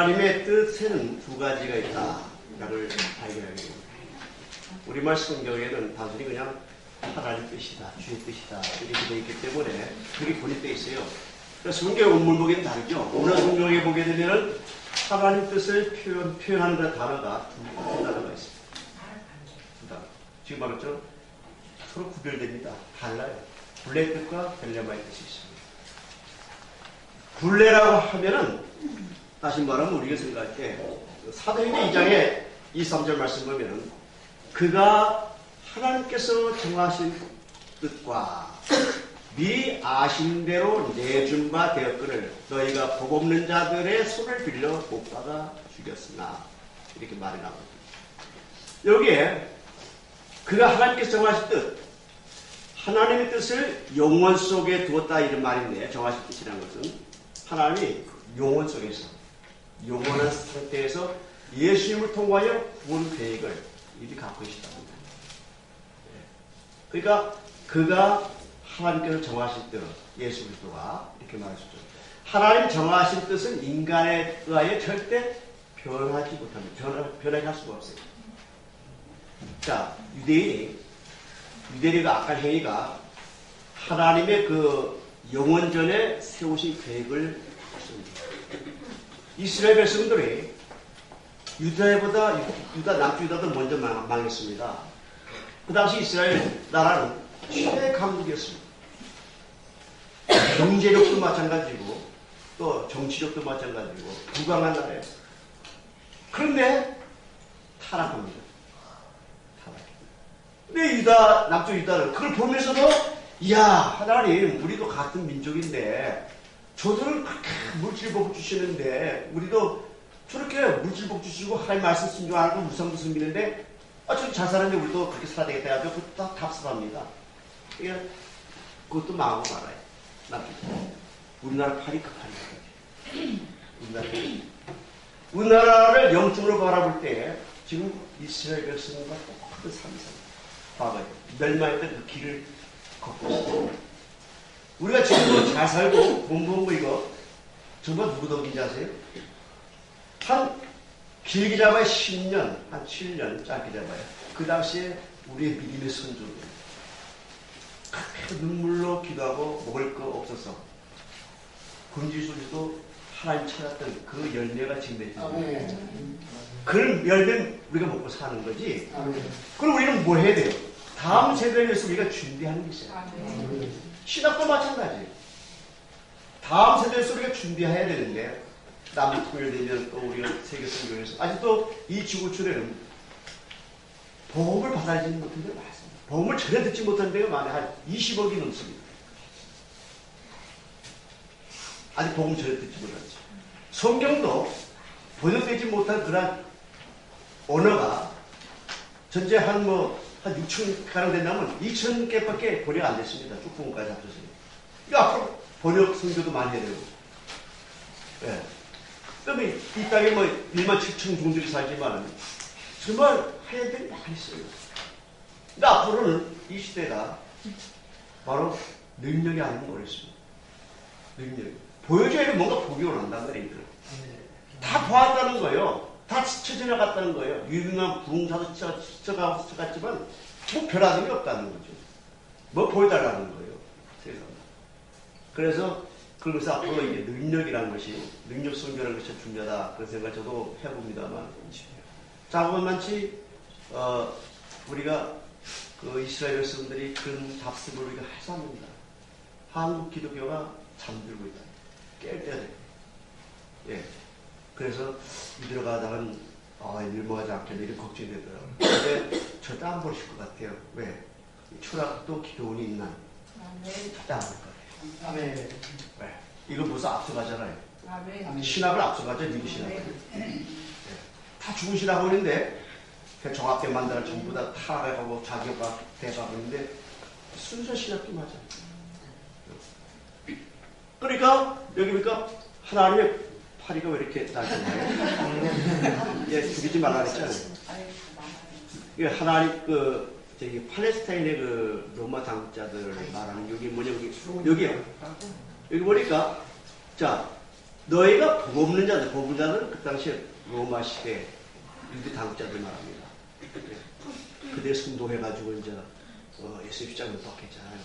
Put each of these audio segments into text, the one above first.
하나님의 뜻에는 두 가지가 있다를 발견하게 됩니다. 우리말 성경에는 단순히 그냥 하나님 뜻이다, 주의 뜻이다 이렇게 되어 있기 때문에 그게 고립되어 있어요. 그래서 성경 원문보기는 다르죠. 오늘 성경에 보게 되면 하나님 뜻을 표현하는 단어가 두 단어가 있습니다. 두 단어. 지금 말했죠? 서로 구별됩니다. 달라요. 굴레의 뜻과 벨레마의 뜻이 있습니다. 굴레라고 하면은 다시 말하면 우리가 생각할 때 사도행전 2장의 2, 3절 말씀 보면은 그가 하나님께서 정하신 뜻과 미 아신 대로 내준 바 되었거늘 너희가 복 없는 자들의 손을 빌려 못 받아 죽였으나 이렇게 말이 나옵니다. 여기에 그가 하나님께서 정하신 뜻, 하나님의 뜻을 영원 속에 두었다 이런 말인데 정하신 뜻이라는 것은 하나님이 영원 속에서 영원한 상태에서 예수님을 통하여 구원 계획을 이미 갖고 계시답니다. 그러니까 그가 하나님께서 정하신 뜻, 예수 그리스도가 이렇게 말하셨죠. 하나님 정하신 뜻은 인간에 의하여 절대 변하지 못합니다. 변하게 할 수가 없어요. 자, 유대인이 악한 행위가 하나님의 그 영원전에 세우신 계획을 했습니다. 이스라엘 백성들이 유다 남쪽 유다도 먼저 망했습니다. 그 당시 이스라엘 나라는 최대 강국이었습니다. 경제력도 마찬가지고 또 정치력도 마찬가지고 부강한 나라였어요. 그런데 타락합니다. 근데 남쪽 유다는 그걸 보면서도 이야 하나님 우리도 같은 민족인데 저들은 그렇게 물질복 주시는데 우리도 저렇게 물질복 주시고 하나님 말씀 순종하고 무상무상 믿는데 저렇게 잘 사는데 우리도 그렇게 살아야 되겠다 해가지고 그것도 다 답습합니다. 그러니까 그것도 망하고 말아요. 남쪽 우리나라 팔이 급하니까 우리나라를 영적으로 바라볼 때 지금 이스라엘 백성과 똑같은 삶이 봐봐요. 멸망했던 그 길을 걷고 있어요. 우리가 지금 잘 살고 공부하고 이거 정말 누구 덕인지 아세요? 한 길게 잡아야 10년, 한 7년 짧게 잡아요. 그 당시에 우리의 믿음의 선조들 눈물로 기도하고 먹을 거 없어서 금지 소리도 하나님 찾았던 그 열매가 지금 됐죠. 그런 열매는 우리가 먹고 사는 거지. 그럼 우리는 뭐 해야 돼요? 다음 세대를 위해서 우리가 준비하는 게 있어요. 신학도 마찬가지. 다음 세대에서 우리가 준비해야 되는데 남북 통일되면 또 우리가 세계 선교에서 아직도 이 지구촌에는 복음을 받아들이지 못한 데가 많습니다. 복음을 전혀 듣지 못한 데가 많아요. 한 20억이 넘습니다. 아직 복음을 전혀 듣지 못하지. 성경도 번역되지 못한 그런 언어가 전체 한 6,000가량 된다면 2,000개밖에 번역 안 됐습니다. 쭉부분까지 합쳐서. 이거 앞으로 번역 성교도 많이 해야 되고. 예. 그다음에 이 땅에 17,000 종들이 살지만 정말 해야 될 일이 많이 있어요. 근데 앞으로는 이 시대가 바로 능력이 아니면 어렵습니다. 능력이. 보여줘야 돼 뭔가 복이 원한다는 거예요. 다 보았다는 거예요. 다 스쳐 지나갔다는 거예요. 유명한 부흥사도 스쳐갔지만 뭐 변화된 게 없다는 거죠. 뭐 보여달라는 거예요. 세상. 그래서 그러면서 앞으로 이게 능력이라는 것이 능력 선교라는 것이 중요하다. 그런 생각을 저도 해봅니다만 자그만치 우리가 그 이스라엘 백성들이 그런 답습을 우리가 해서 합니다. 한국 기독교가 잠들고 있다. 깰 때야 돼. 예. 그래서 이대로 가다가는 일모하지 않겠네 이런 걱정이 되더라고요. 근데 절대 안 버리실 것 같아요. 왜? 추락도 기도원이 있나? 절대 안 할 거예요. 아멘. 왜? 이거 벌써 앞서가잖아요. 아멘. 신학을 앞서가죠. 미국 신학을. 네. 다 죽은 신학하고 있는데 종합대 만들어 전부 다 타락하고 자기가 대가고 있는데 순수 신학도 맞아요. 그러니까 여기 보니까 하나님의 파리가 왜 이렇게 날잖아요? 예, 죽이지 말라 그랬잖아요. 이게 하나님 저기 팔레스타인의 그 로마 당국자들 말하는 여기 뭐냐 여기요. 여기 보니까 자 너희가 복 없는 자들, 복 없는 자들은 그 당시에 로마 시대 유대 당국자들 말합니다. 그들 선동해가지고 이제 예수 십자가를 박했잖아요.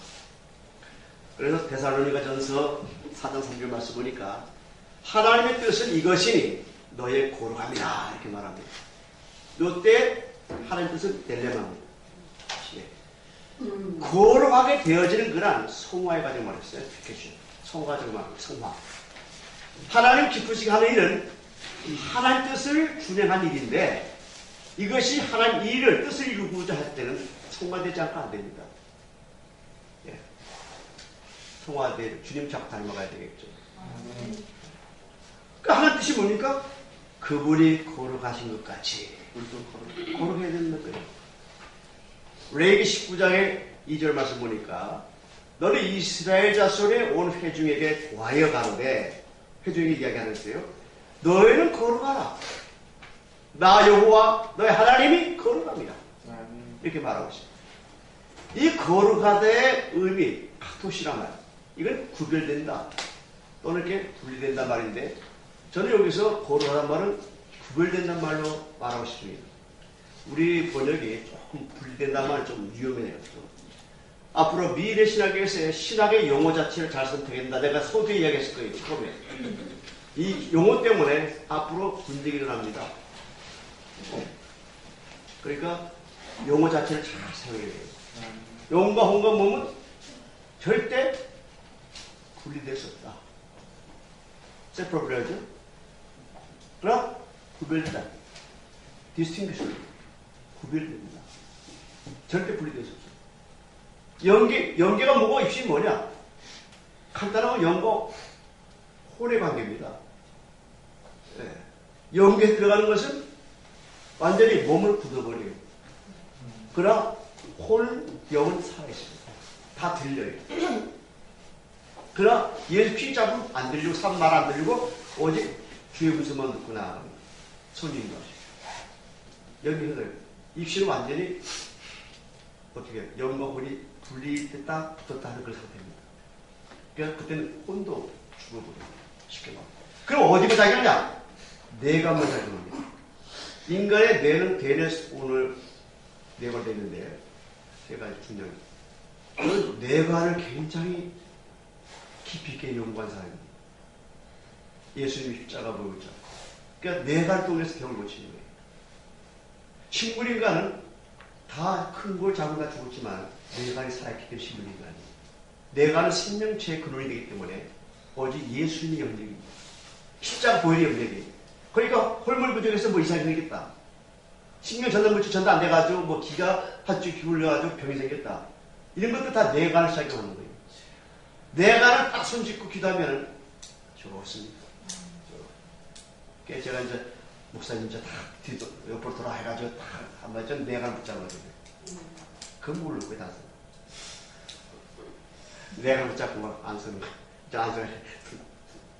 그래서 데살로니가 전서 4장 3절 말씀 보니까 하나님의 뜻은 이것이니 너의 거룩함이라 이렇게 말합니다. 이때 하나님의 뜻은 델레마입니다. 거룩하게 되어지는 그런 성화의 과정을 말했어요. 성화 과정을 말합니다. 성화. 하나님 기쁘시게 하는 일은 하나님 뜻을 준행한 일인데 이것이 하나님 일을 뜻을 이루고자 할 때는 성화되지 않고 안 됩니다. 예. 성화되 주님 자꾸 닮아가야 되겠죠. 그러니까 하나님 뜻이 뭡니까? 그분이 거룩하신 것 같이 우리도 거룩해야 되는 거예요. 레위기 19장의 2절 말씀 보니까 너는 이스라엘 자손의 온 회중에게 고하여 가로되 회중에게 이야기하는 거예요. 너희는 거룩하라. 나 여호와 너희 하나님이 거룩합니다. 이렇게 말하고 있습니다. 이 거룩하다의 의미 카토시란 말. 이건 구별된다 또는 이렇게 분리된다 말인데 저는 여기서 거룩하다는 말은 구별된다는 말로 말하고 싶습니다. 우리 번역이 조금 분리된다는 말은 좀 위험해요. 앞으로 미래 신학에서의 신학의 용어 자체를 잘 선택한다. 내가 소두에 이야기했을 거예요. 처음에. 이 용어 때문에 앞으로 분쟁이 일어납니다. 그러니까 용어 자체를 잘 사용해야 돼요. 용과 혼과 몸은 절대 분리될 수 없다. 세퍼레이트. 그러나 구별된다. 디스팅귀시. 구별됩니다. 절대 분리될 수 없어요. 연계가 뭐고 입신이 뭐냐? 간단하고 연과 혼의 관계입니다. 네. 연계에 들어가는 것은 완전히 몸을 굳어버려요. 그러나 혼, 영은 살아있습니다. 다 들려요. 그러나 예수 피 잡으면 안 들리고 산 말 안 들리고 오직 주의 문서만 듣고 나아갑니다. 손님인 것이. 연계를 입신은 완전히 어떻게 영과 혼이 분리됐다 붙었다 하는 그런 상태입니다. 그러니까 그때는 혼도 죽어버립니다. 쉽게 말하면. 그럼 어디가 작용하냐? 뇌가 작용합니다. 인간의 뇌는 대뇌 오늘 뇌관이 있는데 세 가지 중요한 그 뇌관을 굉장히 깊이 있게 연구한 사람입니다. 예수님이 십자가 보였죠. 그러니까 뇌관을 통해서 병을 고치는 거예요. 식물인간은 다 큰 걸 작은 다 죽었지만 뇌관이 살아있기 때문에 식물인간이 뇌관은 생명체의 근원이 되기 때문에 오직 예수님의 영역입니다. 십자가 보혈의 영역이에요. 그러니까 홀물 부족해서 뭐 이상이 생겼다. 신경 전달물질 전달 안 돼가지고 뭐 기가 한쪽 기울여가지고 병이 생겼다. 이런 것도 다 뇌관을 작용하는 거예요. 뇌관을 딱 손짓고 기도하면 좋습니다. 그래서 제가 이제 목사님 이제 다 뒤도 옆으로 돌아 해가지고 다 한번 전 뇌관 붙잡아가지고 그건 모르고 다 뇌관 붙잡고 막 안 서는 거. 안 서는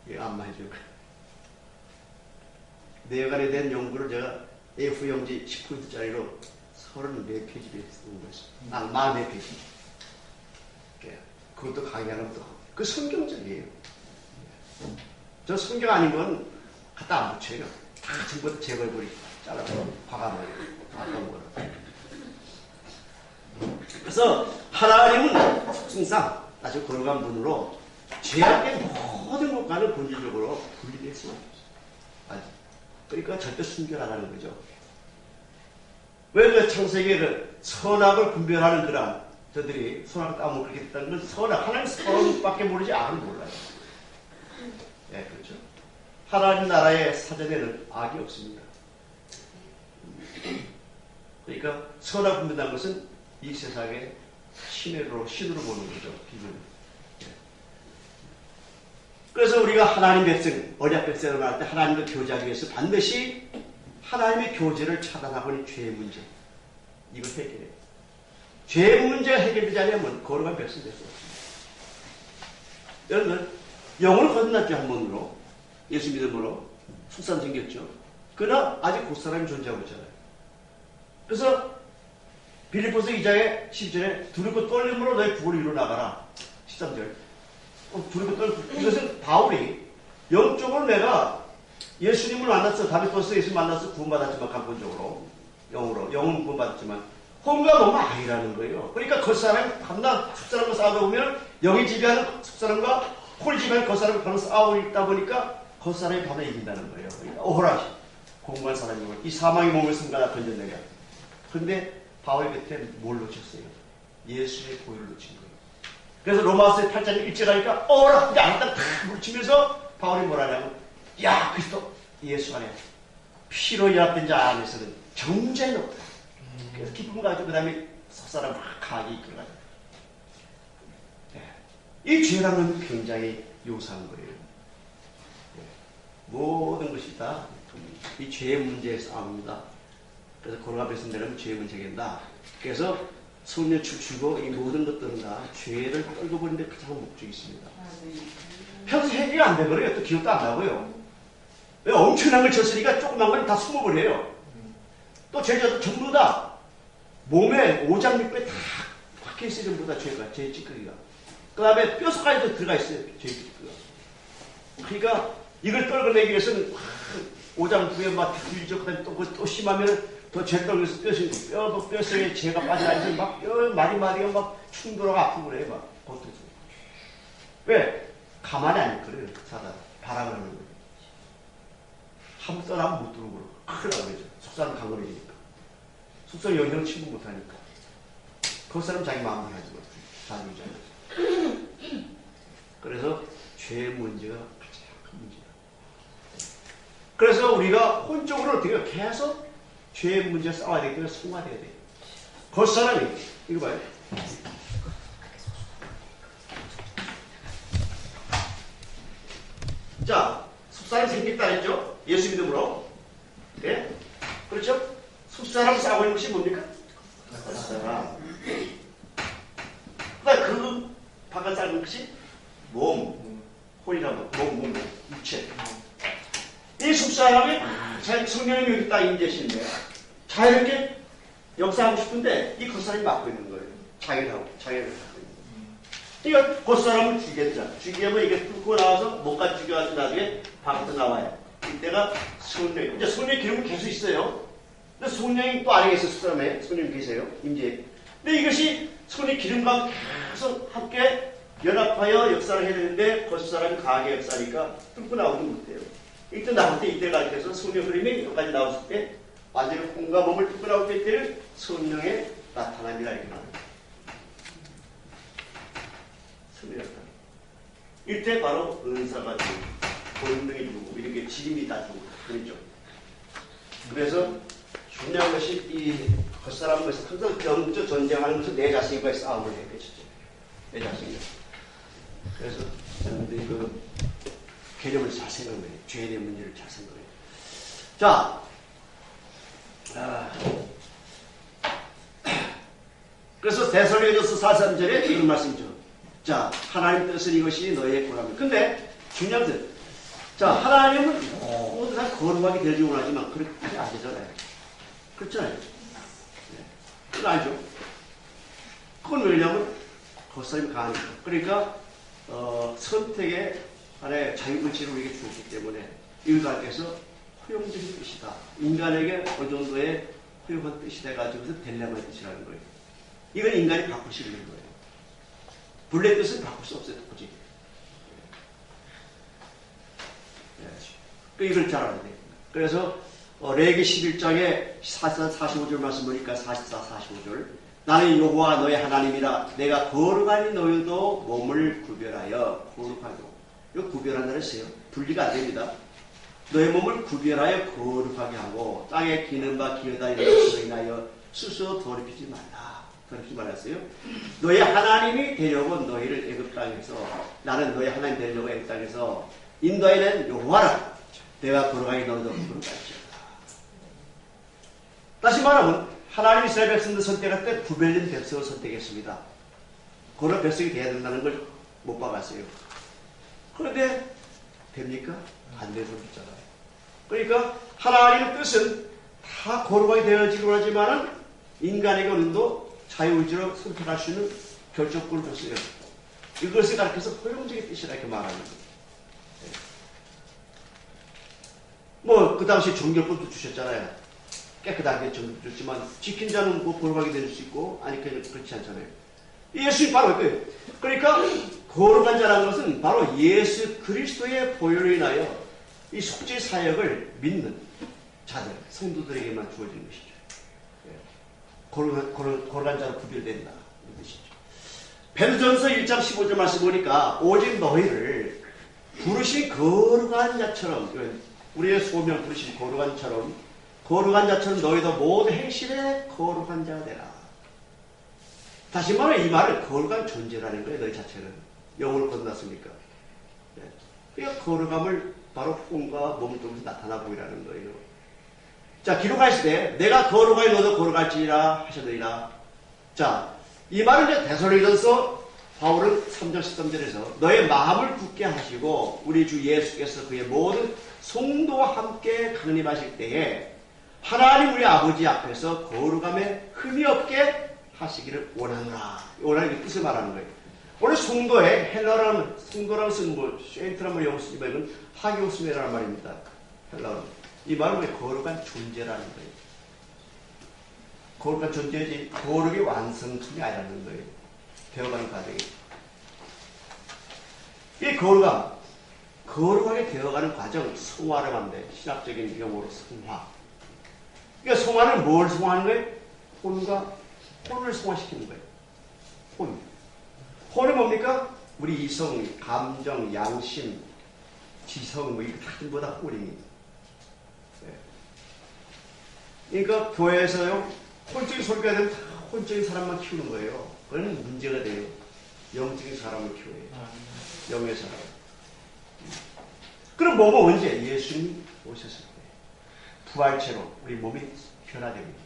거. 안만 해주는 거. 뇌관에 대한 연구를 제가 A4용지 10%짜리로 34페이지를 쓰는 것입니다. 44페이지. 그것도 강의하는 것도 그 성경적이에요. 저 성경 아닌 건 갖다 안 붙여요. 다 전부 다 제거해버리고 잘라서 박아버리고 어떤 거를. 그래서 하나님은 특성상 아주 거룩한 분으로 죄악의 모든 것과는 본질적으로 분리될 수가 없어요. 그러니까 절대 순결하다는 거죠. 왜 그 창세기에 선악을 분별하는 그런 저들이 선악을 따먹고 그렇게 됐다는 건 선악, 하나님 선밖에 모르지 악을 몰라요. 예, 그렇죠. 하나님 나라의 사전에는 악이 없습니다. 그러니까 선악 분별하는 것은 이 세상의 신으로 보는 거죠. 기준. 예. 그래서 우리가 하나님 백성, 언약 백성을 할 때 하나님과 교제하기 위해서 반드시 하나님의 교제를 차단하고는 죄의 문제. 이걸 해결해요. 죄의 문제가 해결되지 않으면 거룩한 백성이 될 수 없습니다. 여러분, 영을 거듭났죠, 한 번으로. 예수 믿음으로. 출산 생겼죠. 그러나 아직 그 사람이 존재하고 있잖아요. 그래서 빌립보서 2장의 10절에 두렵고 떨림으로 너의 구원을 이루어 나가라. 13절. 두렵고 떨림. 이것은 바울이 영적으로 내가 예수님을 만났어. 다메섹어스 예수 만나서 구원받았지만 감본적으로 영으로 영은 구원받았지만 혼과 몸은 아니라는 거예요. 그러니까 겉사람이 밤낮 속사람과 싸우다 보면 영이 지배하는 속사람과 홀이 지배하는 겉사람이 밤낮 싸우고 있다 보니까 겉사람이 밤에 이긴다는 거예요. 그러니까 오호라 공부한 사람이고 이 사망의 몸을 승가다 던져내려. 그런데 바울이 그때 뭘 놓쳤어요? 예수의 보혈을 놓친 거예요. 그래서 로마서 8장 일제가니까 오호라 이제 안딱 물치면서 바울이 뭐라 하냐면 야 그리스도 예수 안에 피로 연합된 자 안에서는 정죄는 없다. 그래서 기쁨 가지고 그 다음에 서사람 강하게 이끌어가요. 네. 이 죄라는 굉장히 요사한 거예요. 네. 모든 것이 다 이 죄의 문제에 싸웁니다. 그래서 고로가 말씀대로 죄의 문제겠다. 그래서 성령 춤추고 이 모든 것들은 다 죄를 떨고 버리는 데 가장 목적이 있습니다. 평소 해결이 안 되버려요. 또 기억도 안 나고요. 왜 엄청난 걸 졌으니까 조그만 걸 다 숨어버려요. 또 죄져도 전부 다 몸에 오장육부에 다 박혀있어요. 전부 다 죄가, 죄의 찌꺼기가. 그 다음에 뼈속까지도 들어가 있어요. 죄의 찌꺼기가. 그러니까 이걸 떨궈내기 위해서는 오장부에 막 들리죠. 그 다음에 또 심하면 더 죄 떨면서 뼈속에 죄가 빠져나가서 막 마디마디가 막 충돌하고 아프고 그래요. 막 고통스러워. 왜? 가만히 안 있거든요. 사다 바람을 하는 거예요. 한번 떠나면 못 들어오고 큰일 나죠. 속사람 강건해지니까. 속사람 영영 침묵 못하니까. 그 사람 자기 마음대로 하지 못해요. 자유자유. 그래서 죄의 문제가 가장 큰 문제다. 그래서 우리가 혼적으로 어떻게 계속 죄의 문제 싸워야 되기 때문에 성화돼야 돼요. 그 사람이 이거 봐요. 자, 속사람이 생겼다 했죠? 예수 믿음으로. 네? 그렇죠? 속사람 싸고 있는 것이 뭡니까? 겉사람. 그 바깥 싸는 것이 몸, 혼이라고 몸, 육체. 이 속사람이 성령이 여기 딱 임재시는데 자유롭게 역사하고 싶은데 이 겉사람이 막고 있는 거예요. 자기를 갖고 있는 거예요. 그러니까 겉사람을 죽이겠죠. 죽이면 이게 뚫고 나와서 목까지 죽여가지고 나중에 밖으로 나와요. 이때가 성령. 이제 성령의 기름은 계속 있어요. 근데 성령이 또 안에 있어요. 속사람에 성령이 계세요. 임재. 근데 이것이 성령의 기름과 계속 함께 연합하여 역사를 해야 되는데 겉사람이 강하게 역사하니까 뚫고 나오지 못해요. 이때 나올 때 이때 가르쳐서 성령 흐름이 여기까지 나왔을 때 완전히 혼과 몸을 뚫고 나올 때 이때를 성령의 나타남이라 이렇게 말합니다. 성령의 나타남. 이때 바로 은사가 주고 본능이 주고 이렇게 지림이 다 주고 그랬죠. 그래서 중요한 것이 이 겉사람에서 항상 영적 전쟁하는 것은 내 자신과의 싸움을 해야 되죠. 내 자신과. 그래서 여러분들이 그 개념을 잘 생각해요. 죄에 대한 문제를 잘 생각해요. 자, 그래서 데살로니가서 4:3절에 이런 말씀이죠. 자, 하나님 뜻은 이것이 너희의 권함이다. 근데 중요한 것은 자, 하나님은 모두 다 거룩하게 되지 원하지만 그렇게 안 되잖아요. 그렇잖아요. 네. 그건 알죠. 그건 왜냐면 겉사람이 강하니까. 그러니까 선택의 하나의 자유의지를 우리에게 주었기 때문에 인간께서 허용적인 뜻이다. 인간에게 어느 정도의 허용한 뜻이 돼가지고서 델레마의 뜻이라는 거예요. 이건 인간이 바꿀 수 있는 거예요. 본래 뜻은 바꿀 수 없어요. 굳이. 이걸 잘 알아야 돼요. 그래서 레위기 11장에 45절 말씀 보니까 44, 45절 나는 여호와 너의 하나님이라 내가 거룩하니 너희도 몸을 구별하여 거룩하고 이거 구별한다는 했어요. 분리가 안 됩니다. 너의 몸을 구별하여 거룩하게 하고 땅에 기는 바 기어다니는 것으로 인하여 스스로 더럽히지 말라. 더럽히지 말았어요. 너의 하나님이 되려고 너희를 애굽 땅에서 나는 너의 하나님 되려고 애굽 땅에서 인도하는 여호와라. 내가 거룩하게 너희도 거룩할지어다. 다시 말하면 하나님 이스라엘 백성들 선택할 때 구별된 백성을 선택했습니다. 그런 백성이 되어야 된다는 걸 못 박았어요. 그런데 됩니까? 안 되는 소리 있잖아요. 그러니까 하나님의 뜻은 다 거룩하게 되어지기로 하지만은 인간에게 오늘도 자유의지로 선택할 수 있는 결정권을 줬어요. 이것을 가르쳐서 허용적인 뜻이라 이렇게 말하는 거예요. 뭐 그 당시에 정결법도 주셨잖아요. 깨끗하게 정결 줬지만 지킨 자는 뭐 거룩하게 될 수 있고 아니 그렇지 않잖아요. 예수님 바로 그 그러니까 거룩한 자라는 것은 바로 예수 그리스도의 보혈로 인하여 이 속죄 사역을 믿는 자들, 성도들에게만 주어지는 것이죠. 거룩한 자로 구별된다. 이 뜻이죠. 베드로전서 1장 15절 말씀 보니까 오직 너희를 부르신 거룩한 자처럼 우리의 소명 부르신 거룩한 자처럼 너희도 모두 행실에 거룩한 자가 되라. 다시 말해 이 말은 거룩한 존재라는 거예요. 너희 자체는 영을 건넜으니까. 그러니까 거룩함을 바로 혼과 몸을 통해서 나타나고 이라는 거예요. 자, 기록하시되 내가 거룩하니 너도 거룩할지니라 하셨느니라. 자, 이 말은 이제 데살로니가서 바울은 3장 13절에서 너의 마음을 굳게 하시고 우리 주 예수께서 그의 모든 성도와 함께 강림하실 때에 하나님 우리 아버지 앞에서 거룩함에 흠이 없게 하시기를 원하노라. 원하는 뜻을 말하는 거예요. 원래 성도의 헬라어라는 성도라고 쓰는 뭐 쉐인트라는 영어 쓰지만 하기오스메라는 말입니다. 헬라어. 이 말은 왜 거룩한 존재라는 거예요. 거룩한 존재지 거룩의 완성품이 아니라는 거예요. 되어가는 과정이. 이 거룩하게 되어가는 과정, 성화를 하는데 신학적인 용어로 성화. 그러니까 성화는 뭘 성화하는 거예요? 혼을 성화시키는 거예요. 혼은 뭡니까? 우리 이성, 감정, 양심, 지성, 뭐 이거 다 전부 다 혼입니다. 그러니까 교회에서요, 혼적인 소리가 되면 다 혼적인 사람만 키우는 거예요. 그거는 문제가 돼요. 영적인 사람을 키워요. 영의 사람. 그럼 뭐가 언제? 예수님이 오셨을 때. 부활체로 우리 몸이 변화됩니다.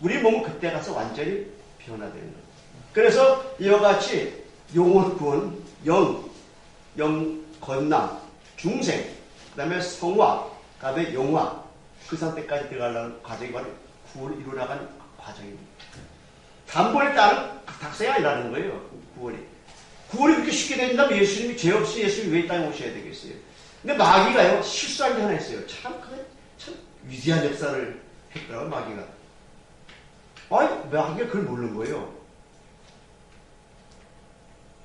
우리 몸은 그때 가서 완전히 변화되는 거예요. 그래서 이와 같이 영혼 구원, 영 건남, 중생, 그 다음에 성화, 그 다음에 영화, 그 상태까지 들어가려는 과정이 바로 구원을 이루어나가는 과정입니다. 단번에 따른 닥세가 아니라는 거예요. 구원이 그렇게 쉽게 된다면 예수님이 죄 없이 예수님이 왜 이 땅에 오셔야 되겠어요? 근데 마귀가요, 실수한 게 하나 있어요. 참 위대한 역사를 했더라고요, 마귀가. 마귀가 그걸 모르는 거예요.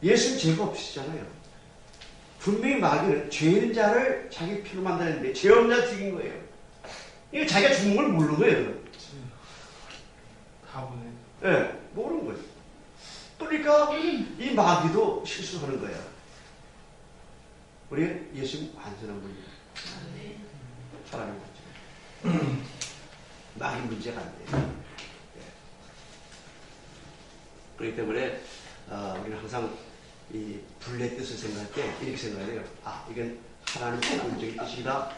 예수님 죄가 없으시잖아요. 분명히 마귀는 죄 있는 자를 자기 피로 만들었는데 죄 없는 자 죽인 거예요. 이게 자기가 죽는 걸 모르는 거예요. 다 보네. 예, 모르는 거예요. 그러니까 이 마귀도 실수하는 거예요. 우리 예수님 완전한 분이에요. 하나님 완전. 마귀 문제가 안 돼요. 예. 그렇기 때문에 우리는 항상 이 불의 뜻을 생각할 때 이렇게 생각해요. 이건 하나님 본적인 뜻이다.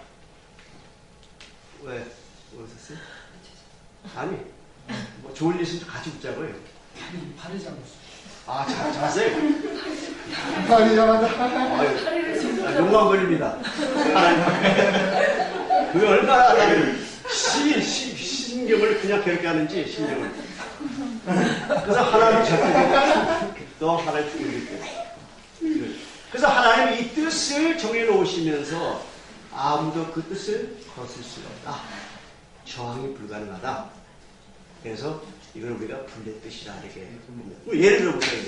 왜 웃었어요? 아니, 뭐 좋은 일 있으면 같이 웃자고요. 팔이 잡았어. 잘하세요. 팔이 잡았다. 용감 걸립니다. 그게 얼마나 나는 신경을 그냥 그렇게 하는지, 신경을. 그래서 하나님 저쪽에 또 하나님 죽이게. 그래서 하나님이 이 뜻을 정해놓으시면서 아무도 그 뜻을 거슬 수가 없다. 저항이 불가능하다. 그래서 이걸 우리가 불의 뜻이라 이렇게. 예를 들어보세요.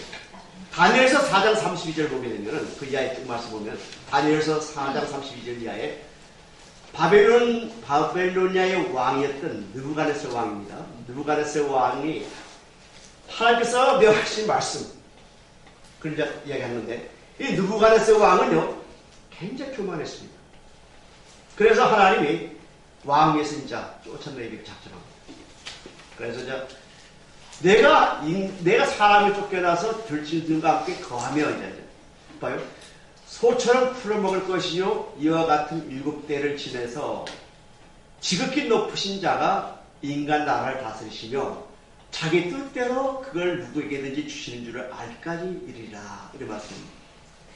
다니엘서 4장 32절 보게 되면은 그 이하에 쭉 말씀 보면 다니엘서 4장 32절 이하에 바벨로니아의 왕이었던 느부갓네살 왕입니다. 느부갓네살 왕이 하나님께서 명하신 말씀 그걸 이제 이야기하는데 이 느부갓네살 왕은요 굉장히 교만했습니다. 그래서 하나님이 왕의 신자 쫓아내기를 작정합니다. 그래서 내가 사람을 쫓겨나서 들짐승과 함께 거하며 이제 봐요. 소처럼 풀어먹을 것이요 이와 같은 7대를 지내서 지극히 높으신 자가 인간 나라를 다스리시며 자기 뜻대로 그걸 누구에게든지 주시는 줄을 알까지 이르리라. 이런 말씀입니다.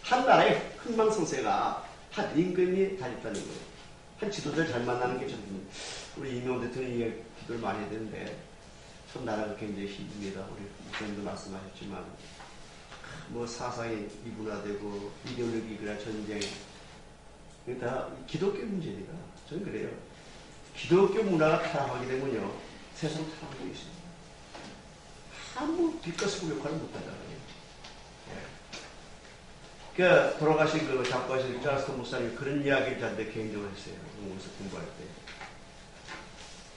한 나라의 흥망성쇠가 한 임금이 달렸다는 거예요. 한 지도자를 잘 만나는 게 좀 우리 이명호 대통령이 기도를 많이 해야 되는데 참 나라가 굉장히 힘듭니다. 우리 목사님도 말씀하셨지만 뭐 사상이 이분화되고 이데올로기 그런 전쟁 이게 다 기독교 문제입니다. 저는 그래요. 기독교 문화가 타락하게 되면요, 세상 타락하게 있습니다. 아무 뒷것을 역할을 못한다는 거예요. 그 돌아가신 그 작가신 찰스 목사님이 그런 이야기를 저한테 개인적으로 했어요. 영국에서 공부할 때.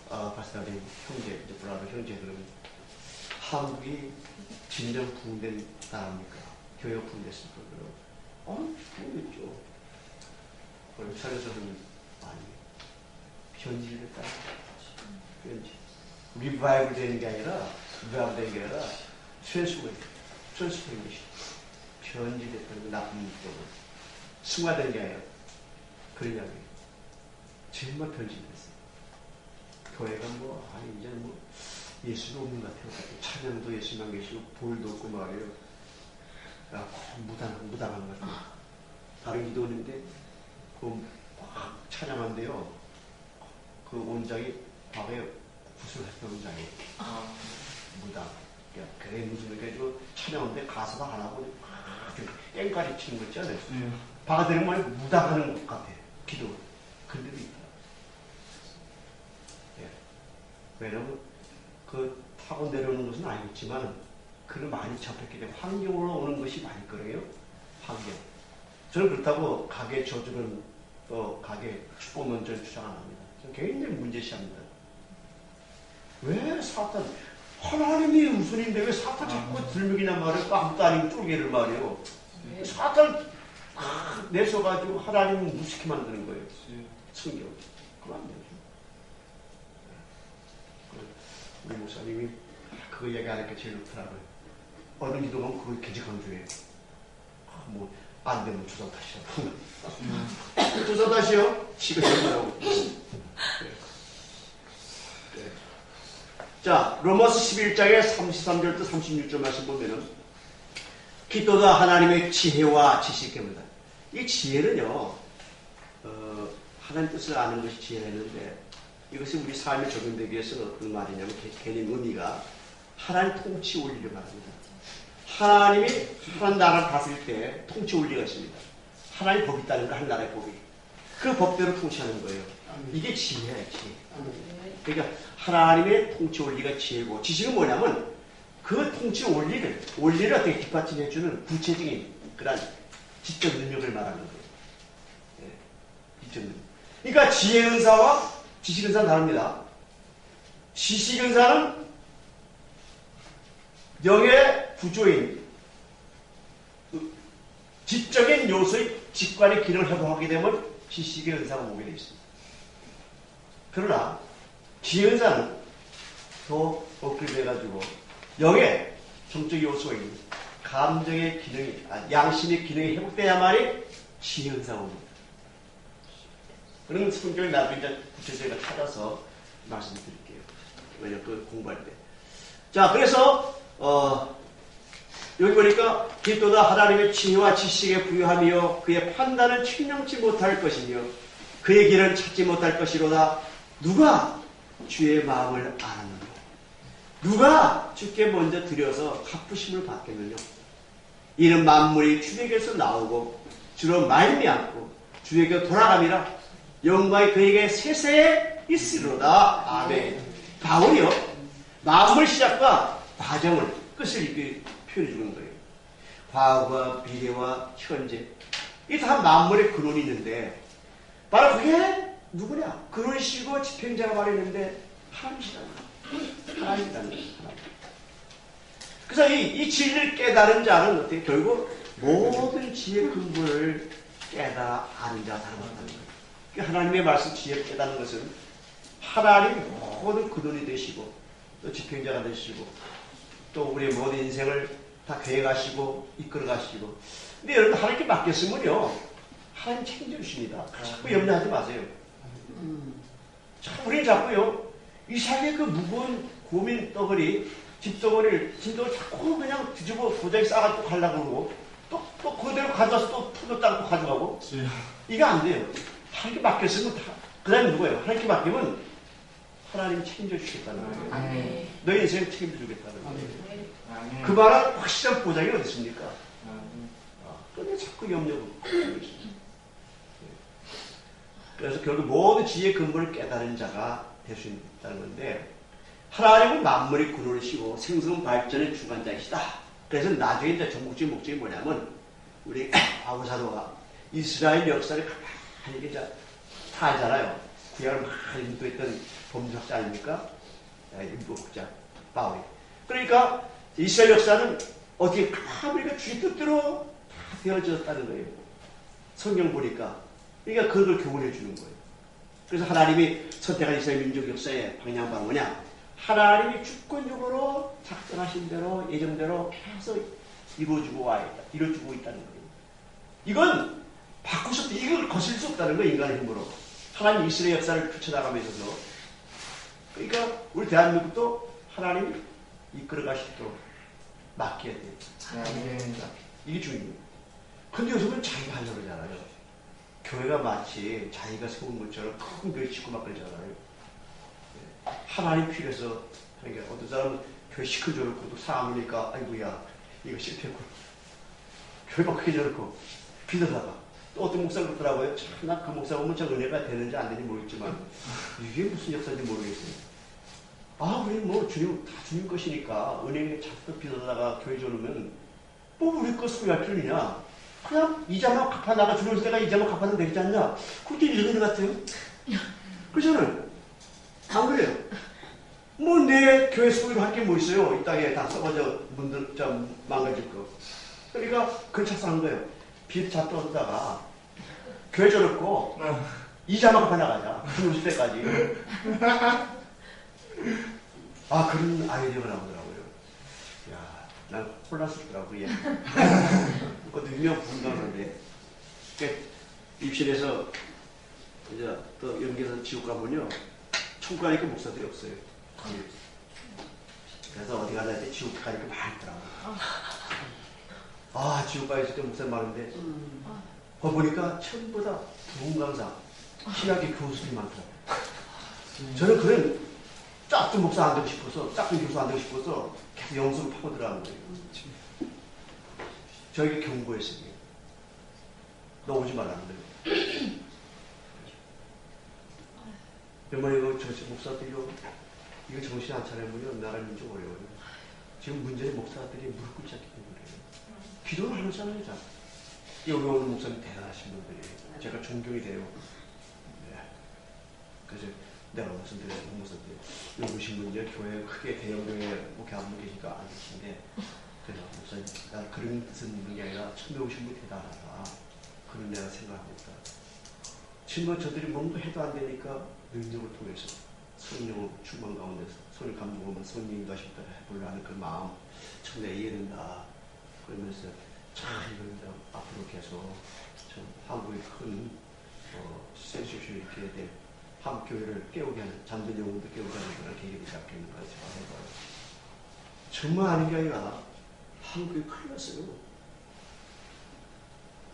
파스타리 형제, 이제 브라더 형제들은 한국이 진정 붕된 나라입니까? 교회 붕됐습니까? 붕됐죠. 그걸 차려서는 아니, 현실을 따라 현실. 리바이브 되는 게 아니라, 리바이브 되는 게 아니라, 트랜스포메이션 것이 변질됐다는 그 나쁜 쪽으로 승화된 게 아니라 그런 이야기예요. 정말 변질됐어요. 교회가 이제 예수도 없는 것 같아요. 찬양도 예수만 계시고 볼도 없고 말이에요. 무당한 것 같아요. 다른 기도원인데 막 찬양한대요. 그 원장이 과거에 구슬했던 원장이에요. 무당. 그래 무슨 그래가지고 찬양하는데 가사도 안 하고 깽까지 치는 거 있잖아요. 바가되는 말이 무당하는 것 같아요. 기도. 근데도 있다. 왜냐면 그 타고 내려오는 것은 아니겠지만 그를 많이 접했기 때문에 환경으로 오는 것이 많을 거예요. 환경. 저는 그렇다고 가게 저주는 또 가게 축복론 저는 주장 안 합니다. 저는 굉장히 문제시합니다. 왜 사탄 하나님이 우선인데 왜 사탄 자꾸 들먹이냐 말이에요. 아무것도 아니고 쫄개를 말이에요. 사탄 내서가지고 하나님을 무식히 만드는 거예요. 성경. 그럼 안 되죠. 우리 목사님이 그거 얘기하니까 제일 좋더라고요. 어느 기도면 그걸 굉장히 강조해요. 안 되면 조사 다시요. 조사 다시요? 시간이 뭐라고. 자, 로마서 11장의 33절부터 36절 말씀 보면은 기도가 하나님의 지혜와 지식입니다. 이 지혜는요, 하나님 뜻을 아는 것이 지혜였는데 이것이 우리 삶에 적용되기 위해서는 어떤 말이냐면 개념 의미가 하나님 통치 원리를 말합니다. 하나님이 한 나라를 다스릴 때 통치 원리가 있습니다. 하나님 법이 있다는 거, 한 나라의 법이. 그 법대로 통치하는 거예요. 이게 지혜예요, 지혜. 그러니까 하나님의 통치 원리가 지혜고, 지식은 뭐냐면 그 통치 원리를 어떻게 뒷받침해주는 구체적인 그런 지적 능력을 말하는 거예요. 지적 능력. 그러니까 지혜 은사와 지식 은사는 다릅니다. 지식 은사는 영의 구조인 지적인 요소의 직관의 기능을 회복하게 되면 지식의 은사가 오게 되어 있습니다. 그러나 지혜 은사는 더 업그레이드 해가지고 영의 정적 요소인 감정의 기능이, 양심의 기능이 회복돼야만이 지혜 은사가 옵니다. 그런 성경을 나중에 이제 구체적으로 찾아서 말씀드릴게요. 왜냐면 그 공부할 때. 자, 그래서, 여기 보니까 기도가 하나님의 지혜와 지식에 부유하며 그의 판단을 측량치 못할 것이며 그의 길은 찾지 못할 것이로다. 누가 주의 마음을 아느냐? 누가 주께 먼저 드려서 갚으심을 받겠느냐? 이는 만물이 주에게서 나오고 주로 말미암고 주에게 돌아감이라. 영광이 그에게 세세에 있으리로다. 아멘. 바울이요, 만물 시작과 과정을 끝을 이렇게 표현해 주는 거예요. 과거와 미래와 현재, 이 다 만물의 근원이 있는데 바로 그게 누구냐? 근원이시고 집행자가 말했는데 하나님이시라는 거예요. 하나님이라는 거예요. 그래서 이 진리를 깨달은 자는 어떻게 결국 모든 지혜의 근본을 깨달아 아는 자가 다름없다는 거예요. 하나님의 말씀 지혜를 깨닫는 것은 하나님 모든 근원이 되시고 또 집행자가 되시고 또 우리의 모든 인생을 다 계획하시고 이끌어가시고, 근데 여러분 하나님께 맡겼으면요 하나님 책임져 주십니다. 자꾸 염려하지 마세요. 우리는 자꾸요 이 삶의 그 무거운 고민 덩어리, 뒷덩어리를 자꾸 그냥 뒤집어 도자기 싸가지고 가려고 그러고 또 그대로 가져와서 또 풀도 따고 가져가고, 이게 안 돼요. 하나님께 맡겼으면 그 다음에 누구예요? 하나님께 맡기면 하나님 책임져 주겠다는 거예요. 너희 인생을 책임져 주겠다는 거예요. 그 말은 확실한 보장이 어디 있습니까? 그런데 자꾸 염려하고 그래서 결국 모든 지혜의 근본을 깨달은 자가 될 수 있다는 건데, 하나님은 만물의 근원을 씌고 생성 발전의 주관자이시다. 그래서 나중에 이제 전국적인 목적이 뭐냐면, 우리 바울사도가 이스라엘 역사를 가만히 이제 다 알잖아요. 구약을 많이 인도했던 범죄학자 아닙니까? 인도학자 바울이. 그러니까 이스라엘 역사는 어떻게 가만히 주의 뜻대로 다 되어졌다는 거예요. 성경 보니까. 그러니까 그걸 교훈해 주는 거예요. 그래서 하나님이 선택한 이스라엘 민족 역사의 방향은 뭐냐? 하나님이 주권적으로 작정하신 대로 예정대로 계속 이루어주고 있다는 거예요. 이건 바꿀 수 없다. 이걸 거실 수 없다는 거예요. 인간의 힘으로. 하나님 이스라엘 역사를 펼쳐나가면서. 그러니까 우리 대한민국도 하나님이 이끌어 가시도록 맡겨야 돼요. 이게 중요해요. 근데 요즘은 자기가 하려고 그러잖아요. 교회가 마치 자기가 세운 것처럼 큰 교회 짓고 막 그러잖아요. 하나님 필요해서, 그러니까 어떤 사람은 교회 시켜줘놓고 또 사람이니까, 아이고야, 이거 실패했고. 교회 막 크게 줘놓고, 비다다가. 또 어떤 목사가 그러더라고요. 참, 나 그 목사 보면 저 은혜가 되는지 안 되는지 모르겠지만, 이게 무슨 역사인지 모르겠어요. 아, 우리 뭐 주님, 다 주님 것이니까, 은혜 자꾸 비다다가 교회 줘놓으면, 뭐 우리 거 소유할 필요냐? 그냥 이자만 갚아나가 주는 때가 이자만 갚아도 되지 않냐? 그게 이런 일 같아요. 그렇잖아요. 안 그래요? 뭐 내 교회 소유로 할 게 뭐 있어요? 이 땅에 다 썩어져 문들 좀 망가질 거. 그러니까 그걸 착상한 거예요. 빚 잡고 오다가 교회 줘놓고 이자만 갚아나가자. 주는 때까지. 아, 그런 아이디어가 나오더라고요. 야, 난 혼란스럽더라고, 얘. 그것도 유명 분간인데. 입실에서 이제 또 연기해서 지옥 가보면요. 천국 가니까 목사들이 없어요. 그래서 어디 가나 할 때 지옥 가니까 많더라고요. 아, 지옥 가 있을 때 목사님 많은데, 거기 보니까 전부 다 부흥 강사, 신학의 교수들이 많더라고요. 저는 그런 짝퉁 목사 안 되고 싶어서, 짝퉁 교수 안 되고 싶어서 계속 영수를 파고 들어가는 거예요. 저에게 경고했어요. 너 오지 말라는 거예요. 정말 이거 목사들이요, 이거 정신 안 차려보면 나라 민족 어려워요. 지금 문제는 목사들이 무릎 꿇지 않기 때문에 기도를 하잖아요. 여기 오는 목사님 대단하신 분들이에요. 제가 존경이 돼요. 네. 그래서 내가 말씀드려요. 목사들 여기 오신 분들 교회 크게 대형교회 목회하는 분 계시니까 안 계신데, 그래서 목사님 난 그런 뜻은 있는 게 아니라 처음에 오신 분 대단하다. 그런 내가 생각합니다. 지금 저들이 뭔가 해도 안 되니까 능력을 통해서 성령 충만 가운데서 성령 감동하면 성령 인도하실 때 해보려는 그 마음 참 내가 이해된다. 그러면서 참 이런 앞으로 계속 참 한국의 큰 센세이션 이렇게 된 한국 교회를 깨우게 하는, 잠든 영혼도 깨우게 하는 그런 계기를 잡겠는가 생각해봐요. 정말 아닌 게 아니라 한국에 큰일 났어요.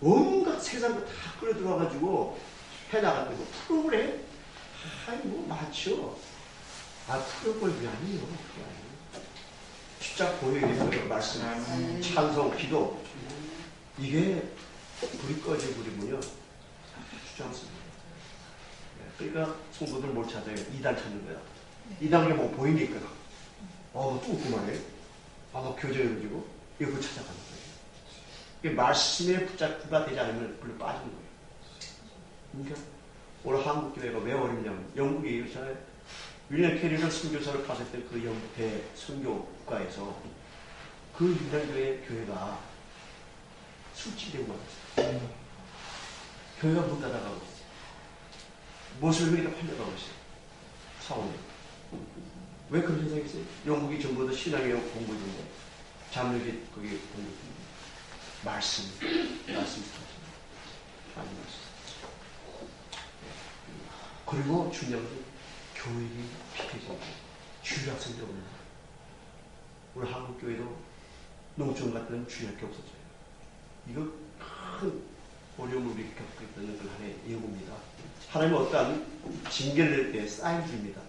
온갖 세상 거 다 끌어 들어와가지고 해나갔는데 뭐 프로그램? 아니 뭐 많죠. 아, 프로그램이 아니에요. 그게 아니에요. 진짜 보여드리고요. 말씀, 찬송, 기도. 이게 불이 꺼져버리면요 쉽지 않습니다. 그러니까 성도들 뭘 찾아요? 이단 찾는 거야. 이단에 뭐 보이는 게 있거든. 또 웃구만해. 너 교제해가지고 이거 찾아가는 거예요. 이게 말씀에 붙잡기가 되지 않으면 불로 빠지는 거예요. 그러니까 오늘 한국교회가 왜 어렵냐면, 영국이 요즘에 윌리엄 캐리를 선교사를 갔을 때 그 영국 대선교국가에서 그 유대교회 교회가 술집되고 말았어요. 교회가 문 닫아가고 있어요. 모슬림이 다 팔려가고 있어요. 사원에. 왜 그런 현상이 있어요? 영국이 전부 다 신앙의 공부 중에 잠력이 거기 공부 중에 말씀 많이 말씀. 그리고 중요한 건 교육이 피폐해지고 주일학생도 없는 거예요. 우리 한국교회도 농촌 같은 주일학교 없었어요. 이거 큰 어려움을 우리 겪고 있다는 걸 하나의 예고입니다. 하나님은 어떠한 징계를 낼 때 사인 줍니다.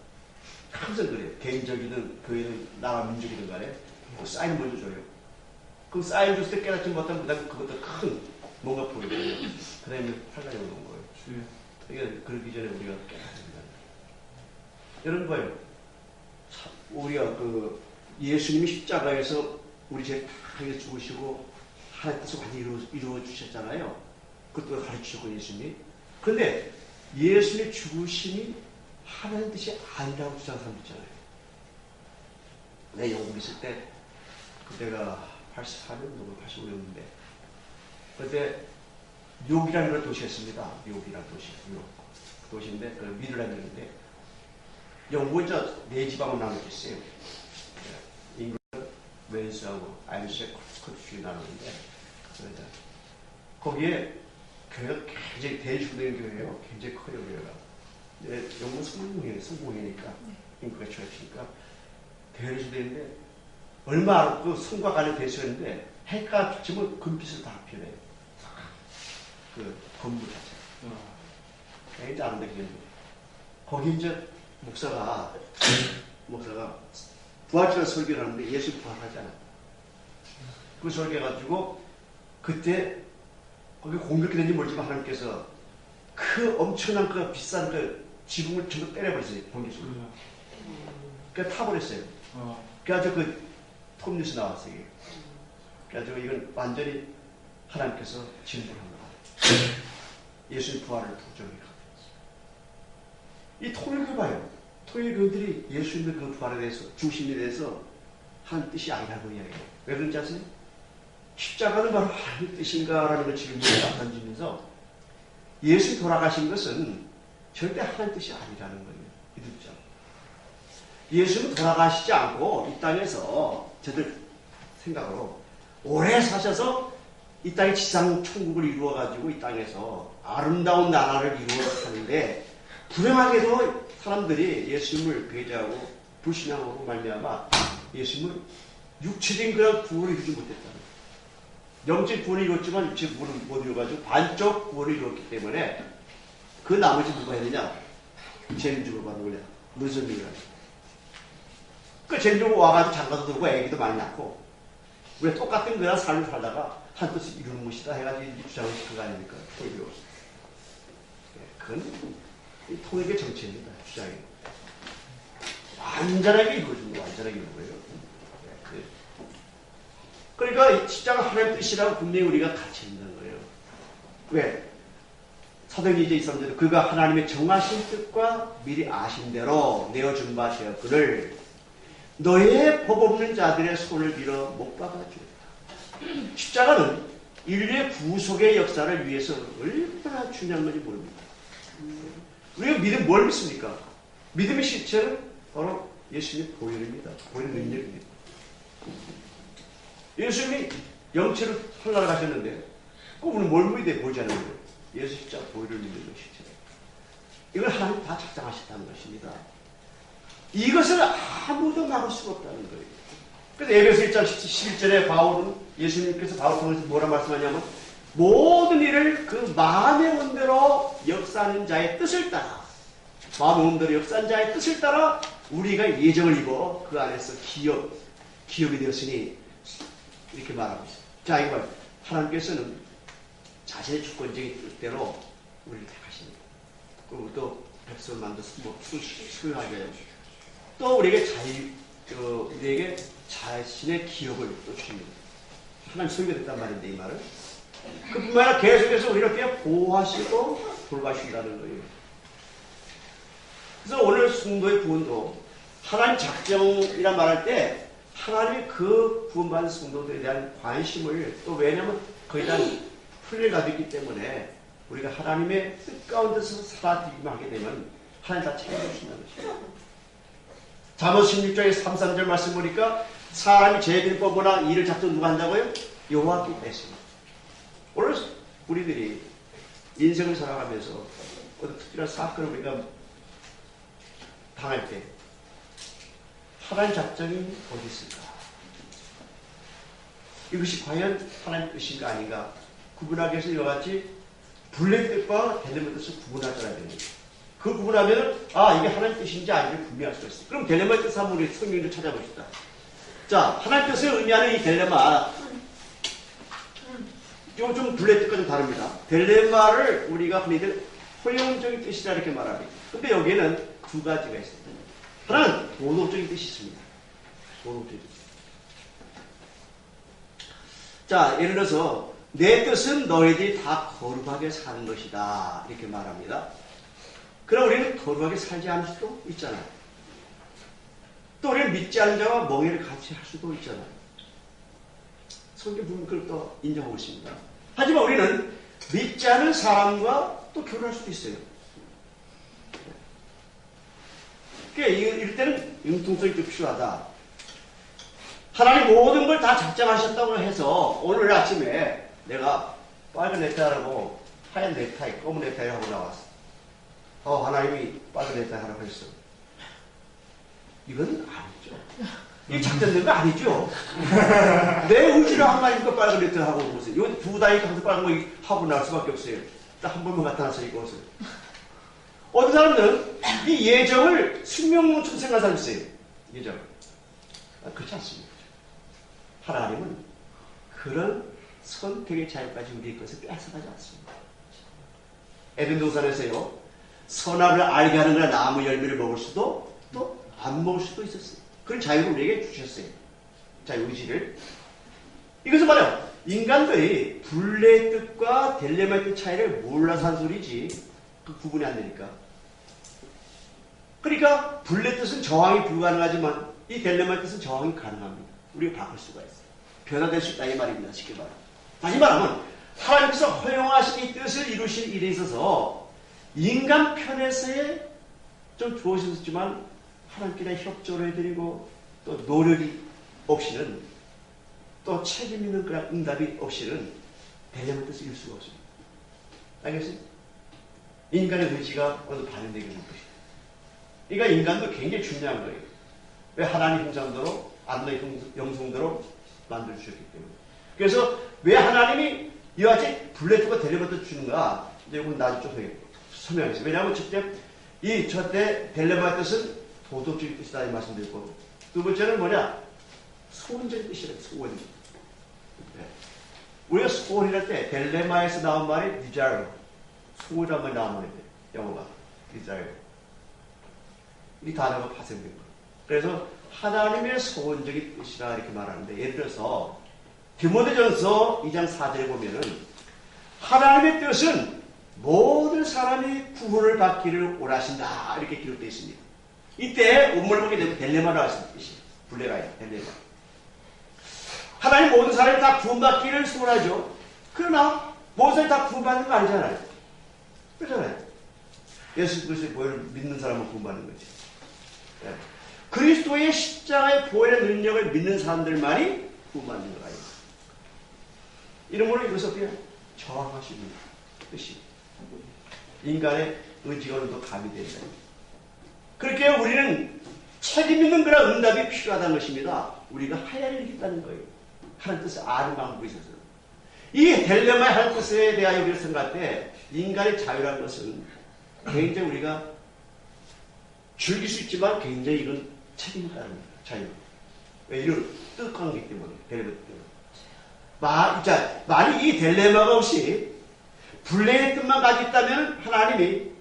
항상 그래요. 개인적이든 교회든 나라 민족이든 간에 그 사인을 먼저 줘요. 그 사인 줬을 때 깨닫지 못하면 그 다음에 그것도 큰 뭔가 보이거든요. 그 다음에 환란이 오는 거예요. 이게 그러기 전에 우리가 깨야 된다. 여러분 봐요. 우리가 그 예수님이 십자가에서 우리 죄 다 죽으시고 하나님 뜻을 완전히 이루어 주셨잖아요. 그것도 가르치셨고 예수님이. 그런데 예수님의 죽으심이 하나님 뜻이 아니라고 주장하는 사람 있잖아요. 내 영국 있을 때 그때가 84년도 85년인데 그때 뉴욕이라는 걸 도시였습니다. 뉴욕이라는 도시, 뉴욕 도시인데 그 미드랜드인데 영국은 네 지방으로 나눠져 있어요. 잉글랜드, 웨일스하고 아이리시, 스코티시 나누는데 거기에 교회가 굉장히 대중된 교회예요. 굉장히 커요 교회가. 영국은 성공이니까 인구가 좋아지니까 대회를 되는데 얼마 그 성과 관련 대수였는데 해가 비치면 금빛을 다 피워요. 그 건물 자체. 굉장히 아름답게 거기 이제 목사가 부활절 설교를 하는데 예수 부활하잖아. 그 설교해가지고 그때 거기 공격이 된지 모르지만 하나님께서 그 엄청난 그 비싼 그 지붕을 전부 때려버렸어요. 공격으로. 그러니까 타버렸어요. 그래가지고 그 톱뉴스 나왔어요. 그래가지고 이건 완전히 하나님께서 진보한 거다. 예수의 부활을 부정해요. 이 통일교 봐요. 통일교들이 예수님의 그 부활에 대해서, 중심에 대해서 한 뜻이 아니라고 이야기해요. 왜 그런지 아세요? 십자가는 바로 하나님의 뜻인가라는 걸 지금 우리가 던지면서 예수님 돌아가신 것은 절대 하나님의 뜻이 아니라는 거예요. 믿음자. 예수는 돌아가시지 않고 이 땅에서 저들 생각으로 오래 사셔서 이 땅에 지상 천국을 이루어가지고 이 땅에서 아름다운 나라를 이루어가는데 불행하게도 사람들이 예수님을 배제하고 불신앙으로 말미암아 예수님을 육체적인 그런 구원을 이루지 못했다는 거예요. 영적 구원을 이뤘지만 육체 구원을 못 이루어가지고 반쪽 구원을 이뤘기 때문에 그 나머지 누가 했느냐? 재림주로 받는 거냐? 무슨일을 하죠. 그 재림주로 와가지고 장가도 들고 애기도 많이 낳고 우리가 똑같은 그런 삶을 살다가 한 뜻을 이루는 것이다 해가지고 주장을 시킨 거 아닙니까? 통일교. 그건 통일교 정치입니다. 주장이. 완전하게 이루어진 거예요. 완전하게 이루어진 거예요. 그러니까 이 십자가 하나님의 뜻이라고 분명히 우리가 가르쳐 있는 거예요. 왜? 사도행전 2:23절에 그가 하나님의 정하신 뜻과 미리 아신 대로 내어준 바 되었거늘 너의 법 없는 자들의 손을 밀어 못 박아주었다. 십자가는 인류의 구속의 역사를 위해서 얼마나 중요한 건지 모릅니다. 우리가 뭘 믿습니까? 믿음의 실체는 바로 예수님의 보혈입니다. 보혈의 능력입니다. 예수님이 영체로 하늘나라 가셨는데 그분은 뭘 믿어야 보이지 않는 거예요? 예수 십자가 보혈을 믿는 것이죠. 이걸 하나님 다 작정하셨다는 것입니다. 이것을 아무도 막을 수가 없다는 거예요. 그래서 에베소 1장 11절에 바울은 예수님께서 바울 통해서 뭐라 말씀하냐면 모든 일을 그 마음의 온대로 역사하는 자의 뜻을 따라 마음의 온대로 역사하는 자의 뜻을 따라 우리가 예정을 입어 그 안에서 기업이 되었으니 이렇게 말하고 있어요. 자, 이거 하나님께서는 자신의 주권적인 뜻대로 우리를 택하십니다. 그리고 또 백성을 만들어서 수요하게 해요. 또 우리에게 우리에게 자신의 기업을 또 주십니다. 하나님 소유가 됐단 말인데 이 말은 그뿐만 아니라 계속해서 우리를 이렇게 보호하시고 돌봐주신다는 거예요. 그래서 오늘 성도의 구원도 하나님 작정이란 말할 때 하나님이 그 구원받은 성도들에 대한 관심을 또 왜냐하면 거기에 대한 훈련을 가지고 있기 때문에 우리가 하나님의 뜻 가운데서 살아들기만 하게 되면 하나님 다 책임져주신다는 것입니다. 잠언 16장의 3, 4절 말씀 보니까 사람이 죄를 뽑거나 일을 작정 누가 한다고요? 여호와께서 했습니다. 오늘 우리들이 인생을 살아가면서 어떤 특별한 사건을 우리가 당할 때 하나님 작정이 어디 있을까? 이것이 과연 하나님 뜻인가 아닌가 구분하기 위해서 이와 같이 분리의 뜻과 델레마 뜻을 구분하셔야 됩니다. 그 구분하면 이게 하나님 뜻인지 아닌지 분명할 수가 있어요. 그럼 델레마 뜻 한번 우리 성경을 찾아봅시다. 자, 하나님 뜻을 의미하는 이 델레마 좀 분리의 뜻과 좀 다릅니다. 델레마를 우리가 흔히들 허용적인 뜻이다 이렇게 말합니다. 근데 여기에는 두 가지가 있습니다. 하나는 도덕적인 뜻이 있습니다. 도덕적인 뜻. 자, 예를 들어서 내 뜻은 너희들이 다 거룩하게 사는 것이다 이렇게 말합니다. 그럼 우리는 거룩하게 살지 않을 수도 있잖아요. 또 우리는 믿지 않는 자와 멍해를 같이 할 수도 있잖아요. 성경 보면 그걸 또 인정하고 있습니다. 하지만 우리는 믿지 않는 사람과 또 결혼할 수도 있어요. 그러니까 이럴 때는 융통성이 좀 필요하다. 하나님 모든 걸 다 작정하셨다고 해서 오늘 아침에 내가 빨간 넥타이하고 하얀 넥타이, 검은 넥타이 하고 나왔어. 하나님이 빨간 넥타이 하라고 했어. 이건 아니죠. 이 작전된 거 아니죠. 내 의지로 하나님과 빨간 넥타이 하고 오세요. 이건 두 다리 가서 빨간 거 하고 나올 수밖에 없어요. 딱 한 번만 갖다 놨어요, 이것을. 어떤 사람들은 이 예정을 숙명론처럼 생각하는 사람이 있어요. 예정. 그렇지 않습니다. 하나님은 그런 선택의 자유까지 우리의 것을 뺏어가지 않습니다. 에덴 동산에서요, 선악을 알게 하는 거나 나무 열매를 먹을 수도 또 안 먹을 수도 있었어요. 그런 자유를 우리에게 주셨어요. 자유 의지를. 이것은 말이야, 인간들이 분레의 뜻과 딜레마의 뜻 차이를 몰라서 한 소리지 그 구분이 안 되니까. 그러니까 분레의 뜻은 저항이 불가능하지만 이 딜레마의 뜻은 저항이 가능합니다. 우리가 바꿀 수가 있어요. 변화될 수 있다 이 말입니다. 쉽게 말하면. 다시 말하면 하나님께서 허용하신 이 뜻을 이루신 일에 있어서 인간 편에서의 좀 좋으셨지만 하나님께 협조를 해드리고 또 노력이 없이는 또 책임 있는 그런 응답이 없이는 딜레마의 뜻을 이룰 수가 없습니다. 알겠어요? 인간의 의지가 어느 발현되게 되는 것이다. 그러니까 인간도 굉장히 중요한 거예요. 왜 하나님 형상대로 아름다운 영성대로 만들어주셨기 때문에. 그래서 왜 하나님이 이와 같이 분레투가 딜레마를 주는가? 이건 나중에 좀 설명하겠습니다. 왜냐하면 직접 이 저때 딜레마의 뜻은 도덕적인 뜻이다 이 말씀드렸고, 두 번째는 뭐냐? 소원적인 뜻이래요. 소원. 네. 우리가 소원이랄 때 딜레마에서 나온 말이 desire. 소원이란 말이 나온 말인데 영어가 desire. 이 단어가 파생된 거예요. 그래서 하나님의 소원적인 뜻이라 이렇게 말하는데, 예를 들어서 디모데전서 2장 4절에 보면은 하나님의 뜻은 모든 사람이 구원을 받기를 원하신다 이렇게 기록되어 있습니다. 이때 원문을 보게 되면 딜레마라고 하시는 뜻이에요. 블레라이 딜레마. 하나님 모든 사람이 다 구원받기를 소원하죠. 그러나 모든 사람이 다 구원받는 거 아니잖아요. 그렇잖아요. 예수 그리스도의 보혈을 믿는 사람은 구원받는 거지. 네. 그리스도의 십자가의 보혈의 능력을 믿는 사람들만이 구원받는 거 아니에요. 이러므로 이것을 어떻게 저항하시는 뜻이 인간의 의지가 어느 정도 가미된다. 그렇게 우리는 책임 있는 그런 응답이 필요하다는 것입니다. 우리가 하야를 이긴다는 거예요. 하나님 뜻을 아는 방법이 있어서. 이 딜레마의 하나님 뜻에 대하여 우리가 생각할 때 인간의 자유라는 것은 굉장히 우리가 즐길 수 있지만 굉장히 이건 책임이 있다는 거예요. 자유. 왜 이런 뜻관계이기 때문에 딜레마 때문에. 만약 이 딜레마가 없이 분레의 뜻만 가지고 있다면 하나님이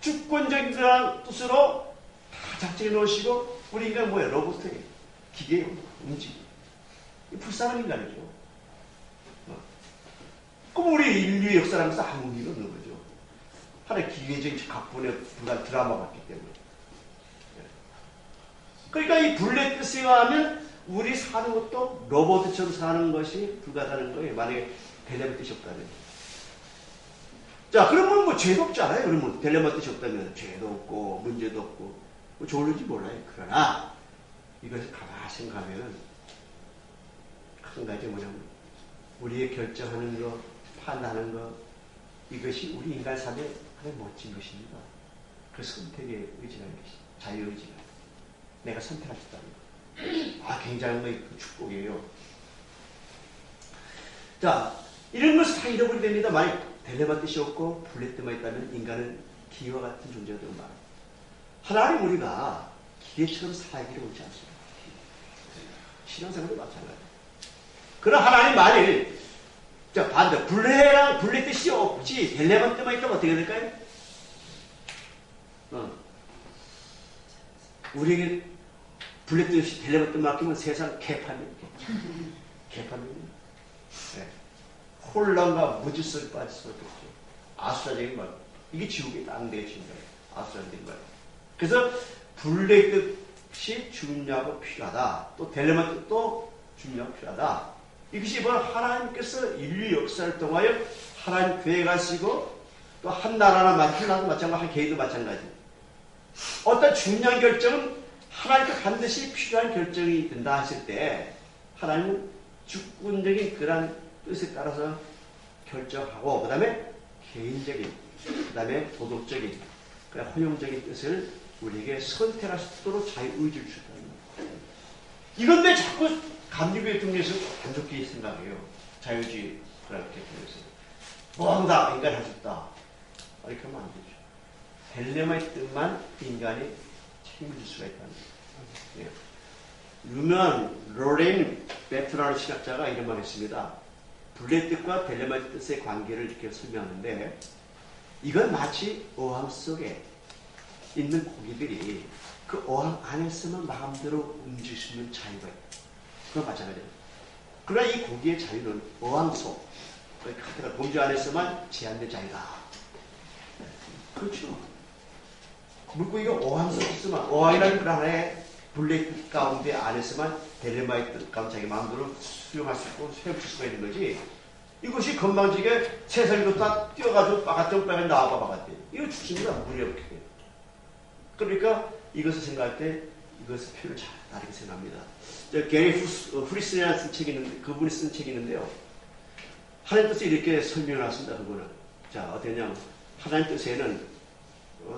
주권적인 그런 뜻으로 다 작정해 놓으시고 우리 인간은 뭐예요? 로봇이에요. 기계예요. 움직이고. 불쌍한 인간이죠. 그럼 우리 인류의 역사라면서 아무 의미가 없는 거죠. 하나의 기계적인 각본의 드라마 같기 때문에. 그러니까 이 분레 뜻에 의하면 우리 사는 것도 로봇처럼 사는 것이 불가능한 거예요. 만약에 딜레마 뜻이 없다면. 자, 그러면 뭐 죄도 없잖아요. 그러면 딜레마 뜻이 없다면 죄도 없고 문제도 없고 뭐 좋을지 몰라요. 그러나 이것을 가만히 생각하면 한 가지 뭐냐면 우리의 결정하는 것, 판단하는 것, 이것이 우리 인간 삶의 가장 멋진 것입니다. 그 선택의 의지라는 것이 자유의지가 내가 선택할 수 있다는 것. 굉장한 그 축복이에요. 자, 이런 것을 다 잃어버리게 됩니다. 만약 딜레마 뜻이 없고 분레 뜻만 있다면 인간은 기와 같은 존재가 되고 말아요. 하나님 우리가 기계처럼 살기를 원치 않습니다. 신앙생활도 마찬가지예요. 그러나 하나님 만일 반대 분레 뜻이 없지 딜레마 뜻만 있다면 어떻게 될까요? 우리에게 블랙듯이 델레버트 맡기면 세상 개판입니다. 개판입니다. 네. 혼란과 무질서에 빠질 수밖에 없죠. 아수라적인 말. 이게 지옥의 땅대의 진거예요. 아수라적인 말. 그래서 블랙듯이 중요하고 필요하다. 또 델레버트도 중요하고 필요하다. 이것이 바로 하나님께서 인류 역사를 통하여 하나님 계획하시고 또 한 나라나 마찬가지, 한 개인도 마찬가지. 어떤 중요한 결정은 하나님께 반드시 필요한 결정이 된다 하실 때 하나님은 주권적인 그런 뜻에 따라서 결정하고 그 다음에 개인적인, 그 다음에 도덕적인, 허용적인 뜻을 우리에게 선택할 수 있도록 자유의지를 주셨다는 거예요. 이건데 자꾸 감리교회 등에서 안 좋게 생각해요. 자유주의 그렇게 통해서 뭐한다 인간이 할 수 있다. 이렇게 하면 안 되죠. 헬레마의 뜻만 인간이 책임질 수가 있다는 거예요. 유명한 로렌 베트라는 신학자가 이런 말을 했습니다. 불의 뜻과 델레마의 뜻의 관계를 이렇게 설명하는데 이건 마치 어항 속에 있는 고기들이 그 어항 안에서만 마음대로 움직일 수 있는 자유가 있다. 그건 마찬가지예요. 그러나 이 고기의 자유는 어항 속, 카드가 동지 안에서만 제한된 자유다. 그렇죠. 물고기가 어항 속에 있으면 어항이라는 그 하나의 불의 뜻 가운데 안에서만 델레마의 뜻 가운데 자기 마음대로 수용할 수 있고 헤엄칠 수가 있는 거지. 이것이 건방지게 세상에도 다 뛰어가지고 바깥쪽 빼면 나와봐 바깥에. 이거 죽습니다. 물이 없게. 그러니까 이것을 생각할 때 이것의 표현을 잘 다르게 생각합니다. 게리 후리슨이라는 책이 있는데 그분이 쓴 책이 있는데요. 하나님 뜻을 이렇게 설명을 했습니다. 그분은. 자, 어떠냐면 하나님 뜻에는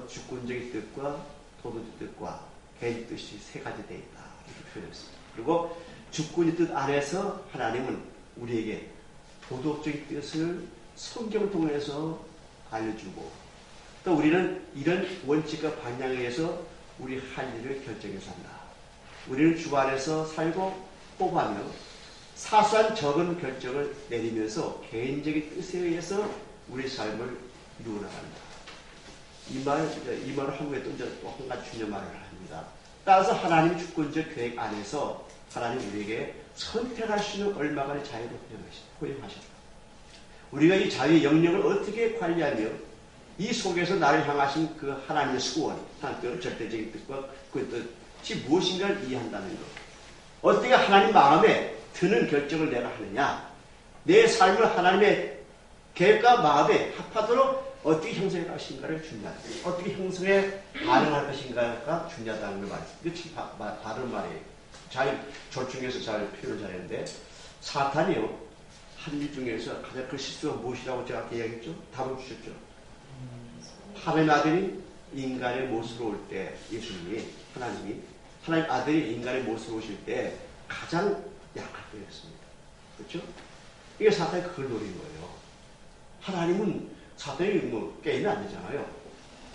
주권적인 뜻과 도덕적 뜻과 개인 뜻이 세 가지 되어 있다. 이렇게 표현했습니다. 그리고 주권의 뜻 안에서 하나님은 우리에게 도덕적인 뜻을 성경을 통해서 알려주고 또 우리는 이런 원칙과 방향에 의해서 우리 할 일을 결정해서 한다. 우리는 주 안에서 살고 호흡하며 사소한 적은 결정을 내리면서 개인적인 뜻에 의해서 우리 삶을 이루어 나간다. 이 말을 한국에 또 한 가지 중요한 말을 합니다. 따라서 하나님의 주권적 계획 안에서 하나님 우리에게 선택할 수 있는 얼마간의 자유를 허용하셨다. 우리가 이 자유의 영역을 어떻게 관리하며 이 속에서 나를 향하신 그 하나님의 수원, 하나님의 절대적인 뜻과 그 뜻이 무엇인가를 이해한다는 것. 어떻게 하나님 마음에 드는 결정을 내가 하느냐. 내 삶을 하나님의 계획과 마음에 합하도록 어떻게 형성해 가신가를 중요하다. 어떻게 형성에 반응할 것인가가 중요하다는 걸 말이에요. 이게 참 바른 말이에요. 잘 절충해서 잘 표현을 잘했는데 사탄이요. 한 일 중에서 가장 큰 실수가 무엇이라고 제가 이야기했죠? 답을 주셨죠. 하나님 아들이 인간의 모습으로 올 때 예수님이 하나님 아들이 인간의 모습으로 오실 때 가장 약할 때였습니다. 그렇죠? 이게 사탄이 그걸 노린 거예요. 하나님은 사탄이 뭐 깨이면 안 되잖아요.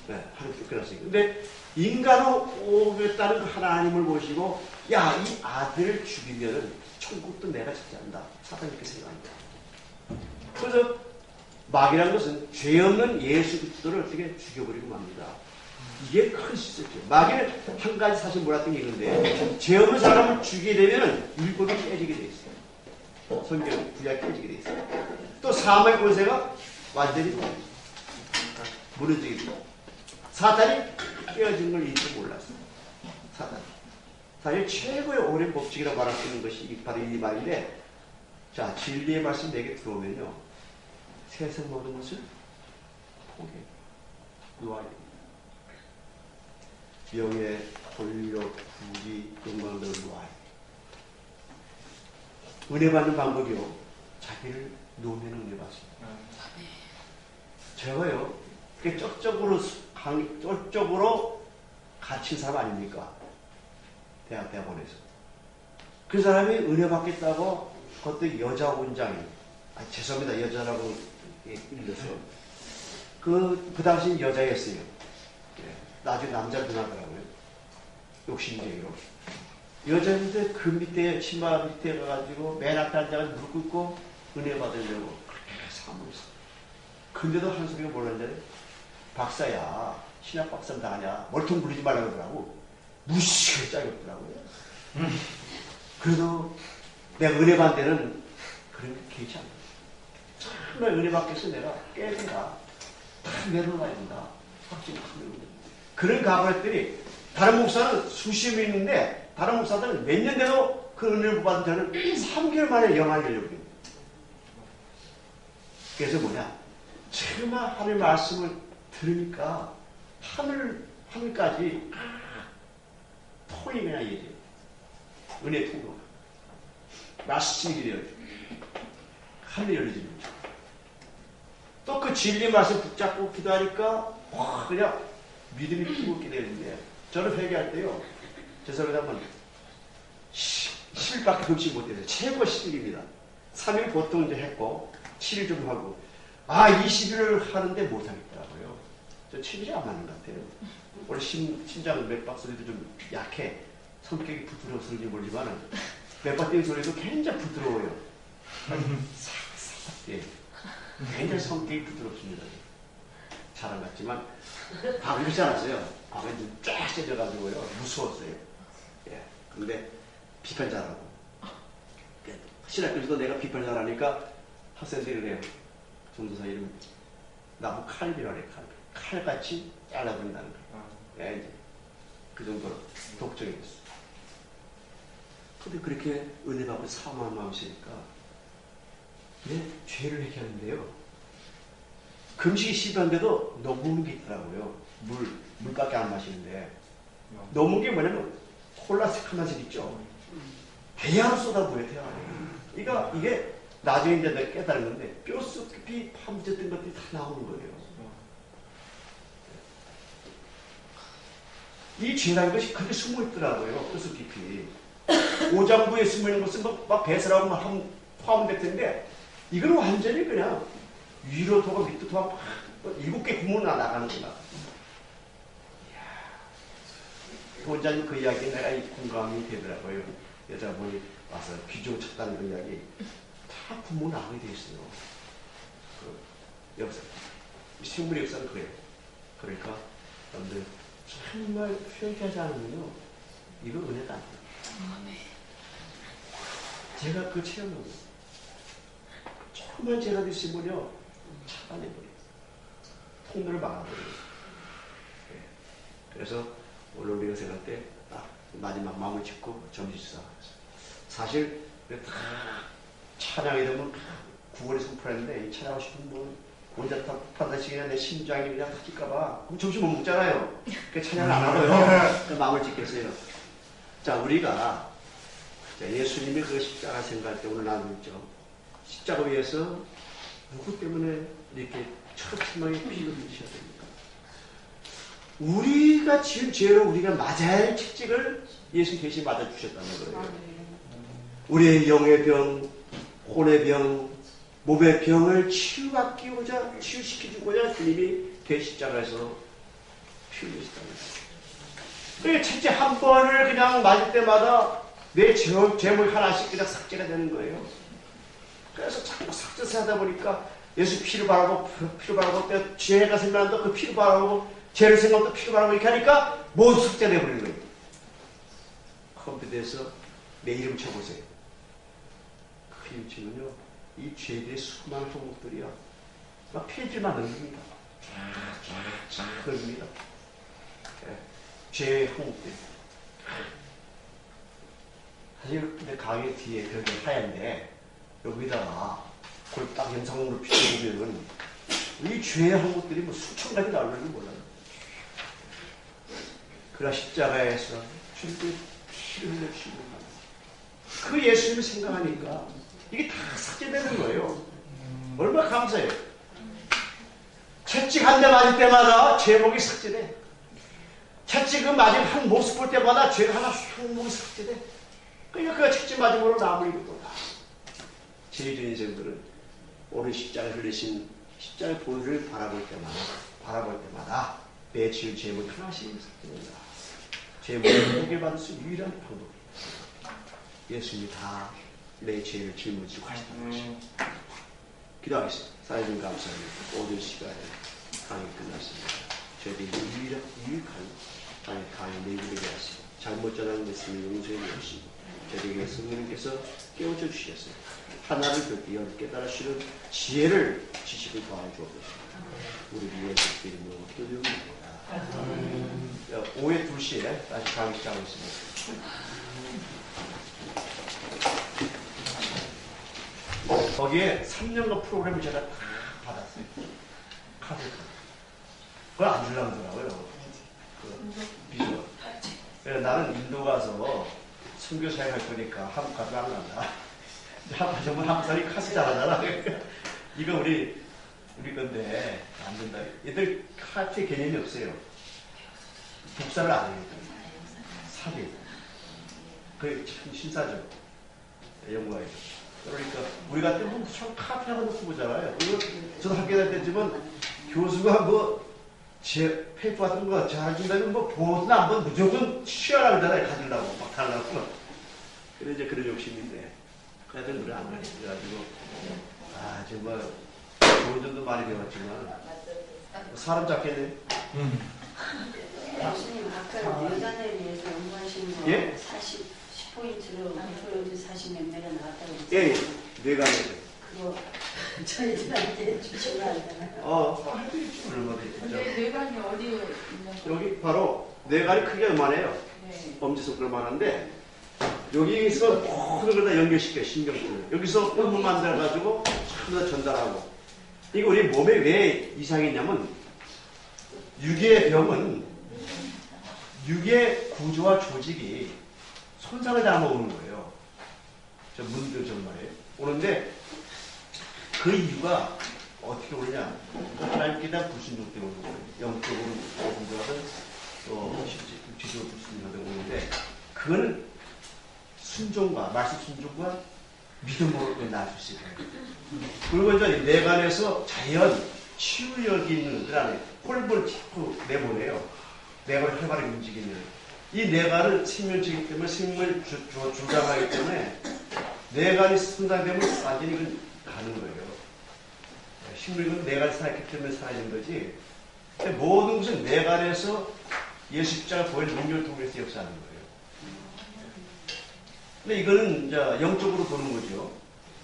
네, 하나님 쫓겨났으니까. 근데 인간으로 오겠다는 그 하나님을 보시고 야, 이 아들을 죽이면은 천국도 내가 차지한다. 사탄이 이렇게 생각합니다. 그래서 마귀라는 것은 죄 없는 예수 그리스도를 어떻게 죽여버리고 맙니다. 이게 큰 실수죠. 마귀는 한 가지 사실 몰랐던 게 있는데 죄 없는 사람을 죽이게 되면 율법이 깨지게 돼 있어요. 성경 구약이 깨지게 돼 있어요. 또 사망의 권세가 완전히 무너지게 돼요. 사탄이 깨어진 걸 이제 몰랐어요. 사탄이 최고의 오랜 법칙이라고 말할 수 있는 것이 바로 이 말인데 자, 진리의 말씀 내게 들어오면요. 세상 모든 것을 포기해. 놓아야 됩니다. 명예, 권력, 부귀, 영광을 놓아야 돼. 은혜 받는 방법이요. 자기를 놓으면 은혜 받습니다. 제가요, 그게 쩍적으로 갇힌 사람 아닙니까? 대학원에서. 그 사람이 은혜 받겠다고 그것도 여자 원장이, 죄송합니다. 여자라고 읽어서. 그 당시 여자였어요. 나중에 남자 누나더라고요. 욕심쟁이로. 여자인데 그 밑에, 치마 밑에 가가지고 맨 앞에 앉아가지고 무릎 꿇고 은혜 받으려고 그렇게 사모했어요. 근데도 한 소리가 뭐라는데, 박사야, 신학 박사는 다 아냐. 멀통 부리지 말라고 그러더라고. 무식하게 짜겼더라고요. 그래도 내가 은혜 받는 데는 그런 게 개의치 않아. 정말 은혜 받겠어. 내가 깨야 된다. 다 내려놔야 된다. 확신하면 그런 각오를 했더니 다른 목사는 수십 명 있는데 다른 목사들은 몇 년 돼도 그 은혜를 받은 저는 3개월 만에 영안이 열려버립니다. 그래서 뭐냐? 정말 하나님의 말씀을 들으니까 하늘까지 통이 그냥 이제 은혜 통로 말씀이 열려요. 하늘이 열려지는 거죠. 또 그 진리 말씀 붙잡고 기도하니까 와 그냥 믿음이 뜨겁게 되는데 저는 회개할 때요. 죄송합니다. 한번 10일밖에 금식 못해요. 최고 10일입니다. 3일 보통 이제 했고 7일 좀 하고 20일을 하는데 못하겠더라고요. 저 7일이 안 맞는 것 같아요. 원래 심장 맥박 소리도 좀 약해. 성격이 부드러워서 그런지 모르지만 맥박 뛰는 소리도 굉장히 부드러워요. 싹싹 뛰어요. 굉장히 성격이 부드럽습니다. 자랑 같지만 그렇지 않았어요. 좀 쫙 찢어가지고요. 무서웠어요. 예. 근데 비판 잘하고. 신학교에서도 내가 비판 잘하니까 학생들이 그래요. 전도사 이름 나무 칼비라 그래. 칼같이 잘라버린다는 거예요. 예, 이제 그 정도로 독점이 됐어. 근데 그렇게 은혜 받고 사모한 마음이니까 왜 죄를 회개하는데요? 금식이 시도한데도 넘는 게 있더라고요. 물밖에 안 마시는데. 넘은 게 뭐냐면 콜라색 하나씩 있죠. 대야로 쏟아부어요, 대야로. 이게 나중에 이제 내가 깨달은 건데 뼛속 깊이 파묻혔던 것들이 다 나오는 거예요. 이 죄라는 것이 그렇게 숨어 있더라고요. 뼛속 깊이. 오장부에 숨어 있는 것은 막 배설하고 막 화음될 텐데 이건 완전히 그냥 위로 도가 밑으로 도가 7개 구멍 나가는 거야. 원장님 그 이야기에 내가 공감이 되더라고요. 여자분이 와서 귀중 쳤다는 그 이야기 다 구멍 나가게 돼 있어요. 역사, 식물의 역사는 그래요. 그러니까 여러분들 정말 회개하지 않으면요 이거 은혜가 안 돼요. 제가 그 체험을 정말 제가 있으면요 차단해버려요. 통로를 막아버려요. 네. 그래서 오늘 우리가 생각할 때 마지막 마음을 짓고 점심시사 사실 다 찬양이 되면 구월에 선포했는데 이 찬양하고 싶은 분 혼자 판단식이나 내 심장이 그냥 터질까봐 그럼 점심 못 먹잖아요. 그 찬양을 안 하고요. 마음을 짓겠어요. 자, 우리가 예수님의 그 십자가 생각할 때 오늘 나누죠. 십자가 위에서 누구 때문에 이렇게 처참하게 피를 흘리셔야 됩니까? 우리가 지은 죄로 우리가 맞아야 할 책직을 예수 대신 맞아주셨다는 거예요. 우리의 영의 병, 혼의 병, 몸의 병을 치유시키고자 주님이 그 십자가에서 피 흘리셨다는 거예요. 그 책직 한 번을 그냥 맞을 때마다 내 제목이 하나씩 그냥 삭제가 되는 거예요. 그래서 자꾸 삭제를 하다 보니까 예수 피를 바라고 또 죄가 생각난다 그 피를 바라고 죄를 생각도 피를 바라고 이렇게 하니까 모두 삭제되어 버리는 거예요. 컴퓨터에서 내 이름 쳐보세요. 그 이름 치면요 이 죄들의 수많은 항목들이요 막 페이지만 넘깁니다. 쫙 넘깁니다. 죄의 항목들. 사실 내 가위 뒤에 벽이 하얀데 여기다가 그걸 딱 영상으로 비춰보면은 이 죄의 항목들이 뭐 수천 가지 나오는지 몰라요. 그러나 십자가에서 주님께 피를 흘려주시고 그 예수님을 생각하니까 이게 다 삭제되는 거예요. 얼마나 감사해요. 채찍 한 대 맞을 때마다 제목이 삭제돼. 채찍을 맞은 한 모습 볼 때마다 죄가 하나 항목이 삭제돼. 그러니까 그 채찍 맞음으로 남은 것도 다. 제일 인생들은 오늘 십자가에 흘리신 십자가의 보혈을 바라볼 때마다 내 지은 죄목이 하나씩 삭제된다. 죄목을 해결받을 수 있는 유일한 방법입니다. 예수님이 다 내 죄를 짊어지고 가셨다는 것입니다. 기도하겠습니다. 사회님 감사합니다. 오늘 시간에 강의 끝났습니다. 저에게 유익한 강의 내용이 되었습니다. 잘못 전하는 말씀을 용서해 주시고 저에게 성령님께서 깨워줘 주셨어요. 하나를 더 깨달으시는 지혜를 지식을 더하여 주옵소서. 우리 위에 이름으로 기도드립니다. 오후에 2시에 다시 강의 시작하겠습니다. 거기에 3년간 프로그램을 제가 다 받았어요. 카드. 그걸 안 주려고 하더라고요. 비전. 그래서 나는 인도 가서 선교사역 할 거니까 한국 가서 안 간다. 전부 한국 사람이 카드 잘하잖아. 이거 우리 건데 안 된다. 얘들 카드 개념이 없어요. 독사를 안 해요. 사기. 그게 참 신사죠. 연구하죠. 그러니까 우리 같은 경우는 참 카피하고 놓고 보잖아요. 저도 학교 다닐 때지만 교수가 제 페이퍼 같은 거 잘 준다면 보든 안 보든 무조건 취하라고 하잖아요. 가지려고 막 달라고. 그래 이제 그런 욕심인데 그래도 노래 안 가요. 그래가지고 정말 좋은 점도 많이 배웠지만 사람 잡겠네. 교수님 아까 여자들에 위해서 연구하신 거 예? 10포인트로 40몇 매가 나왔다고 예, 했잖아요. 내가 그거 저희들한테 주시면 안 되나요? 할수 있지 얼마든지. 근데 뇌관이 어디에 있는 거예요? 여기 바로 뇌관이 크게 요만해요. 네. 엄지손가락만한데 여기서 모든 걸 다 연결시켜요. 신경줄을. 여기서 홈을 만들어가지고 전부 다 전달하고. 이거 우리 몸에 왜 이상이 있냐면 유기의 병은 유기의 구조와 조직이 손상을 당하는 거예요. 저 문들 정말이에요. 오는데 그 이유가 어떻게 오느냐. 하나님께 대한 불순종 때문에 오는 거예요. 영적으로 공부하든 또 육체적으로 불순종하든 오는데 그거는 순종과 말씀 순종과 믿음으로 나아질 수 있어요. 그리고 이제 내관에서 자연 치유력이 있는 그 안에 홀볼 자꾸 내보내요. 내관을 활발하게 움직이는 이 내관은 생명체이기 때문에 생명을 주장하기 때문에 내관이 손상되면 완전히 이건 가는 거예요. 식물은 내관이 살았기 때문에 살아있는 거지. 모든 것은 내관에서 예수 십자가 보혈 능력을 통해서 역사하는 거예요. 근데 이거는 이제 영적으로 보는 거죠.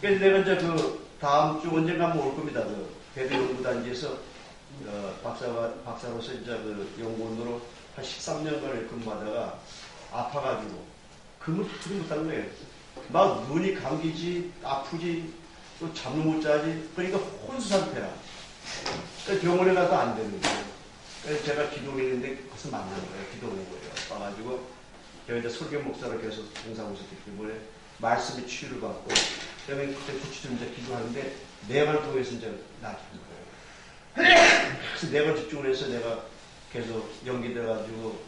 그래서 내가 이제 그 다음 주 언젠가 한번 올 겁니다. 그 대대연구단지에서 박사로서 이제 그 연구원으로 한 13년간을 근무하다가 아파가지고 근무 못하는 거예요. 막 눈이 감기지, 아프지, 또 잠을 못 자지. 그러니까 혼수 상태라. 그러니까 병원에 가도 안 되는 거예요. 그래서 제가 기도했는데 그것을 만난 거예요. 기도 온 거예요. 와가지고 제가 이제 설교 목사로 계속 봉사하고 있었기 때문에 말씀의 치유를 받고 그다음에 그때 구치도 이제 기도하는데 내관을 통해서 이제 나아지는 거예요. 그래서 내관 집중을 해서 내가 계속 연기돼가지고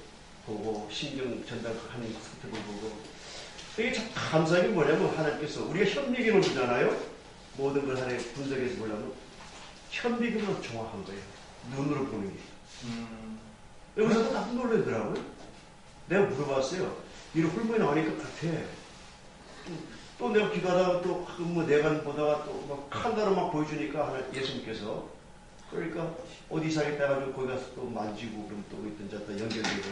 보고 신경 전달하는 스태프를 보고 이게 참 감사한 게 뭐냐면 하나님께서 우리가 현미경을 보잖아요. 모든 걸 하나님 분석해서 보려면 현미경으로 정확한 거예요. 눈으로 보는 게. 여기서도 깜짝 놀라더라고요. 내가 물어봤어요. 이런 홀문이 나오니까 같아. 또 내가 기도하다가 또 뭐 내관 보다가 또 막 칸다로 막 보여주니까 하나 예수님께서 그러니까 어디 이상했다 해가지고 거기 가서 또 만지고 그럼 또 있던 또 연결되고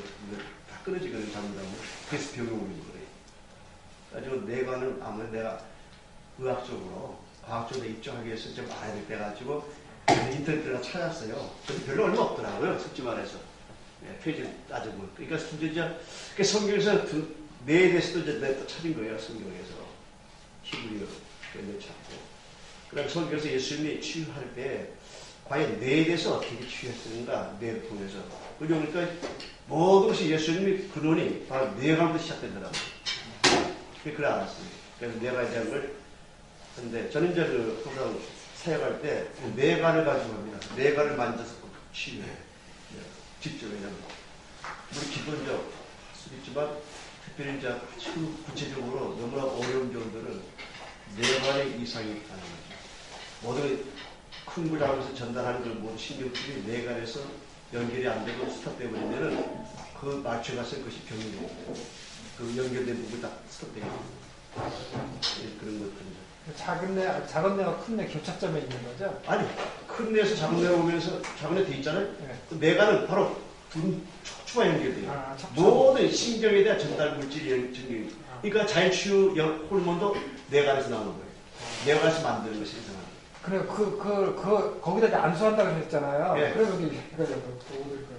다 끊어지거든요. 잘못하면 그래서 병이 오는 거예요. 그래가지고 내관은 아무래도 내가 의학적으로 과학적으로 입증하기 위해서 좀 알아야 될 때 가지고 인터넷에다 찾았어요. 근데 별로 얼마 없더라고요. 솔직히 말해서. 페이지를 따져보면. 그러니까 성경에서 뇌에 대해서도 이제 내가 찾은 거예요. 성경에서. 히브리어 뇌 찾고. 그다음에 성경에서 예수님이 치유할 때 과연 뇌에 대해서 어떻게 치유했는가 뇌를 통해서. 그러니까 모든 것이 예수님이 근원이 바로 뇌관부터 시작된다라고. 그걸 알았어요. 그래서 뇌관에 대한 걸 근데 저는 이제 그 항상 사역할 때 뇌관을 가지고 합니다. 뇌관을 만져서 치유해. 직접 왜냐면 우리 기본적 할 수도 있지만 특별히 이제 아주 구체적으로 너무나 어려운 경우들은 뇌관의 이상이 있다는 거죠. 모든 큰 걸 하면서 전달하는 걸 모든 신경들이 뇌관에서 연결이 안 되고 스톱되어버리면은 그 맞춰가서 그것이 병이 되고 그 연결된 부분이 다 스톱되고 예, 그런 것들. 작은 뇌와 큰 뇌 교차점에 있는 거죠? 아니, 큰 뇌에서 작은 뇌로 오면서 작은 뇌 돼 있잖아요. 네. 그 뇌가는 바로 척추와 연결돼요. 아, 척추. 모든 신경에 대한 전달 물질이 전기. 그러니까 자율치유 호르몬도 뇌관에서 나오는 거예요. 뇌관에서 만드는 것이 이상한 거예요. 거기다 이제 안수한다고 그랬잖아요. 예. 그럼 여기,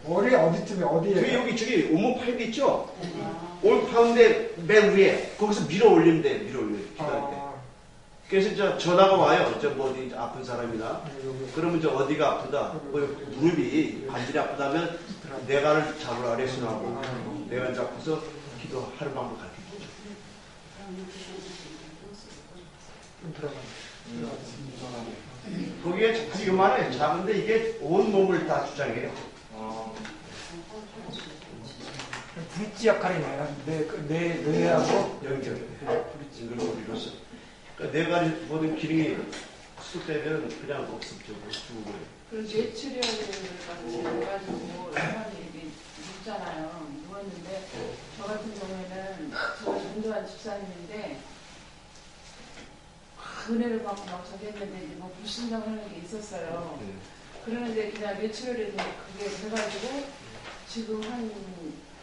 머리 어디쯤에, 어디에? 저기 오목 파이브 있죠? 올 파운드 맨 위에 거기서 밀어 올리면 돼. 밀어 올려. 기도할 때. 그래서 이제 전화가 와요. 저 뭐 어디 아픈 사람이나. 그러면 이제 어디가 아프다. 뭐 무릎이 관절이 아프다면 뇌관을 잡으라 레슨하고 뇌관 잡고서 기도하는 방법 가르쳐 주죠. 좀 들어가요. 거기에 아주 요만해. 작은데 이게 온 몸을 다 주장해요. 브릿지 역할이 나요. 뇌하고 연결. 브릿지 우리로서. 그러니까 뇌관이 모든 기능이 수습되면 그냥 없었죠. 죽어버려요. 그리고 뇌출혈을 해가지고 사람이 이렇게 눕잖아요. 누웠는데 저 같은 경우에는 제가 전도한 집사님인데 은혜를 받고 막 저기 했는데 이제 뭐 불신당하는 게 있었어요. 네. 그러는데 그냥 뇌출혈이 그게 돼가지고 지금 한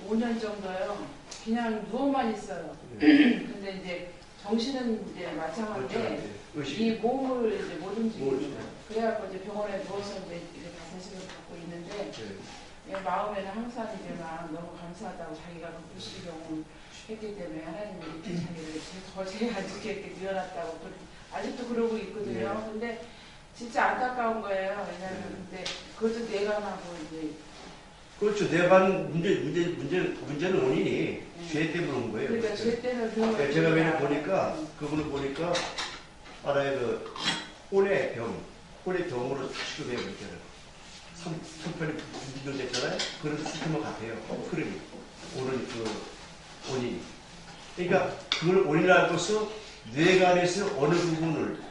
5년 정도요. 그냥 누워만 있어요. 근데 이제 정신은 이제 마찬가지인데 이 몸을 이제 못 움직이고 그래갖고 이제 병원에 누워서 이제 가사식을 받고 있는데 예, 마음에는 항상 이제 막 너무 감사하다고 자기가 그 불시경을 했기 때문에 하나님이 이렇게 자기를 더 제가 이렇게 늘어났다고 아직도 그러고 있거든요. 근데 진짜 안타까운 거예요. 왜냐하면 근데 그것도 뇌관하고 이제 그렇죠. 뇌관 문제는 원인이 죄 때문에 온 거예요. 그러니까 죄 때문에 그런 네, 제가 맨날 보니까 그분을 보니까 하나의 그 혼의 병으로 취급해요. 문제를. 손편이 분진됐잖아요. 그런 시스템과 같아요. 흐름이 오는 그 원인이. 그러니까 그걸 원인으로서 뇌관에서 어느 부분을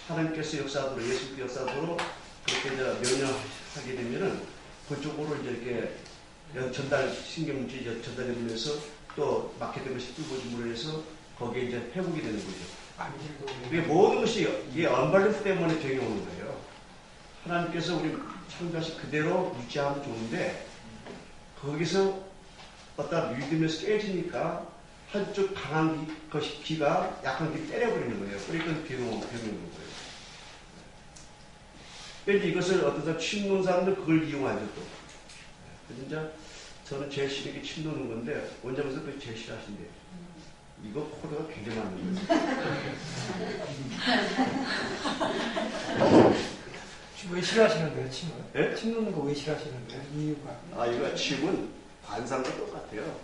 하나님께서 역사도로 예수님께 역사도로 그렇게 이제 명령하게 되면은 그쪽으로 이제 이렇게 전달 신경물질이 전달되면서 또 막게 된 것이 뚫어짐으로 해서 거기에 이제 회복이 되는 거죠. 이게 모든 것이 이게 언발런스 때문에 병이 오는 거예요. 하나님께서 우리 창조하신 그대로 유지하면 좋은데 거기서 어떤 믿음에서 깨지니까 한쪽 강한 기가 약한 기 때려버리는 거예요. 그러니까 병이 오는 거예요. 그런데 이것을 어떤 사람 침 놓은 사람들 그걸 이용하죠 또. 그래서 저는 제일 싫은 게 침 놓는 건데 원장님께서 그걸 제일 싫어하신대요. 이거 코드가 굉장히 많은 거예요. 왜 싫어하시는데요, 침을? 예? 침 놓는 거 왜 싫어하시는데요? 이유가? 이거 침은 관상과 똑같아요.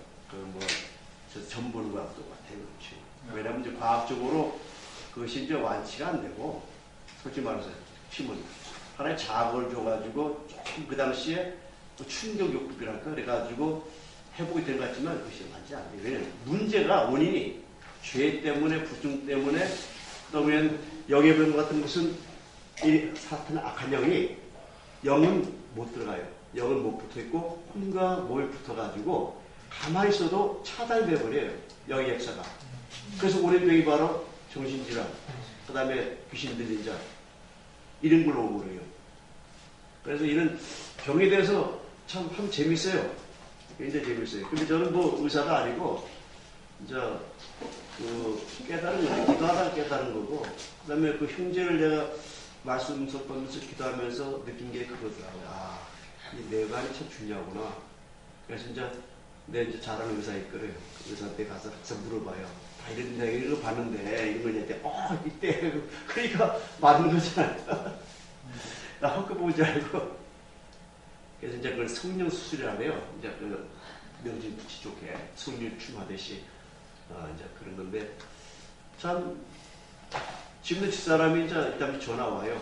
저 전보는 거하고 똑같아요. 침. 왜냐하면 이제 과학적으로 그것이 이제 완치가 안 되고 솔직히 말해서 침은 하나의 자극을 줘가지고 조금 그 당시에 또 충격요법이랄까 그래가지고 회복이 된 것 같지만 그것이 완치 안 돼요. 왜냐하면 문제가 원인이 죄 때문에 불중 때문에 그러면 영예병 같은 것은 이 사탄 악한 영이 영은 못 들어가요. 영은 못 붙어 있고 혼과 몸에 붙어가지고 가만히 있어도 차단돼 버려요. 영의 역사가. 그래서 오랜병이 바로 정신질환, 그 다음에 귀신 들린 자 이런 걸로 오고 그래요. 그래서 이런 병에 대해서 참 재밌어요. 굉장히 재밌어요. 근데 저는 뭐 의사가 아니고 이제 그 깨달은 거죠. 기도하다가 깨달은 거고 그 다음에 그 형제를 내가 말씀 섞으면서 기도하면서 느낀 게 그거더라고요. 이 뇌관이 참 중요하구나. 그래서 이제 잘하는 의사 있거든요. 의사한테 가서 항상 물어봐요. 다 이런 거 봤는데 이런 걸 얘기할 때 이때 그러니까 맞는 거잖아요. 나 헛거 보지 알고. 그래서 이제 그걸 성령 수술이라며요. 이제 그 명진 붙이 좋게 성령 춤하듯이 이제 그런 건데 참 지금도 집사람이 이제 일단 전화 와요.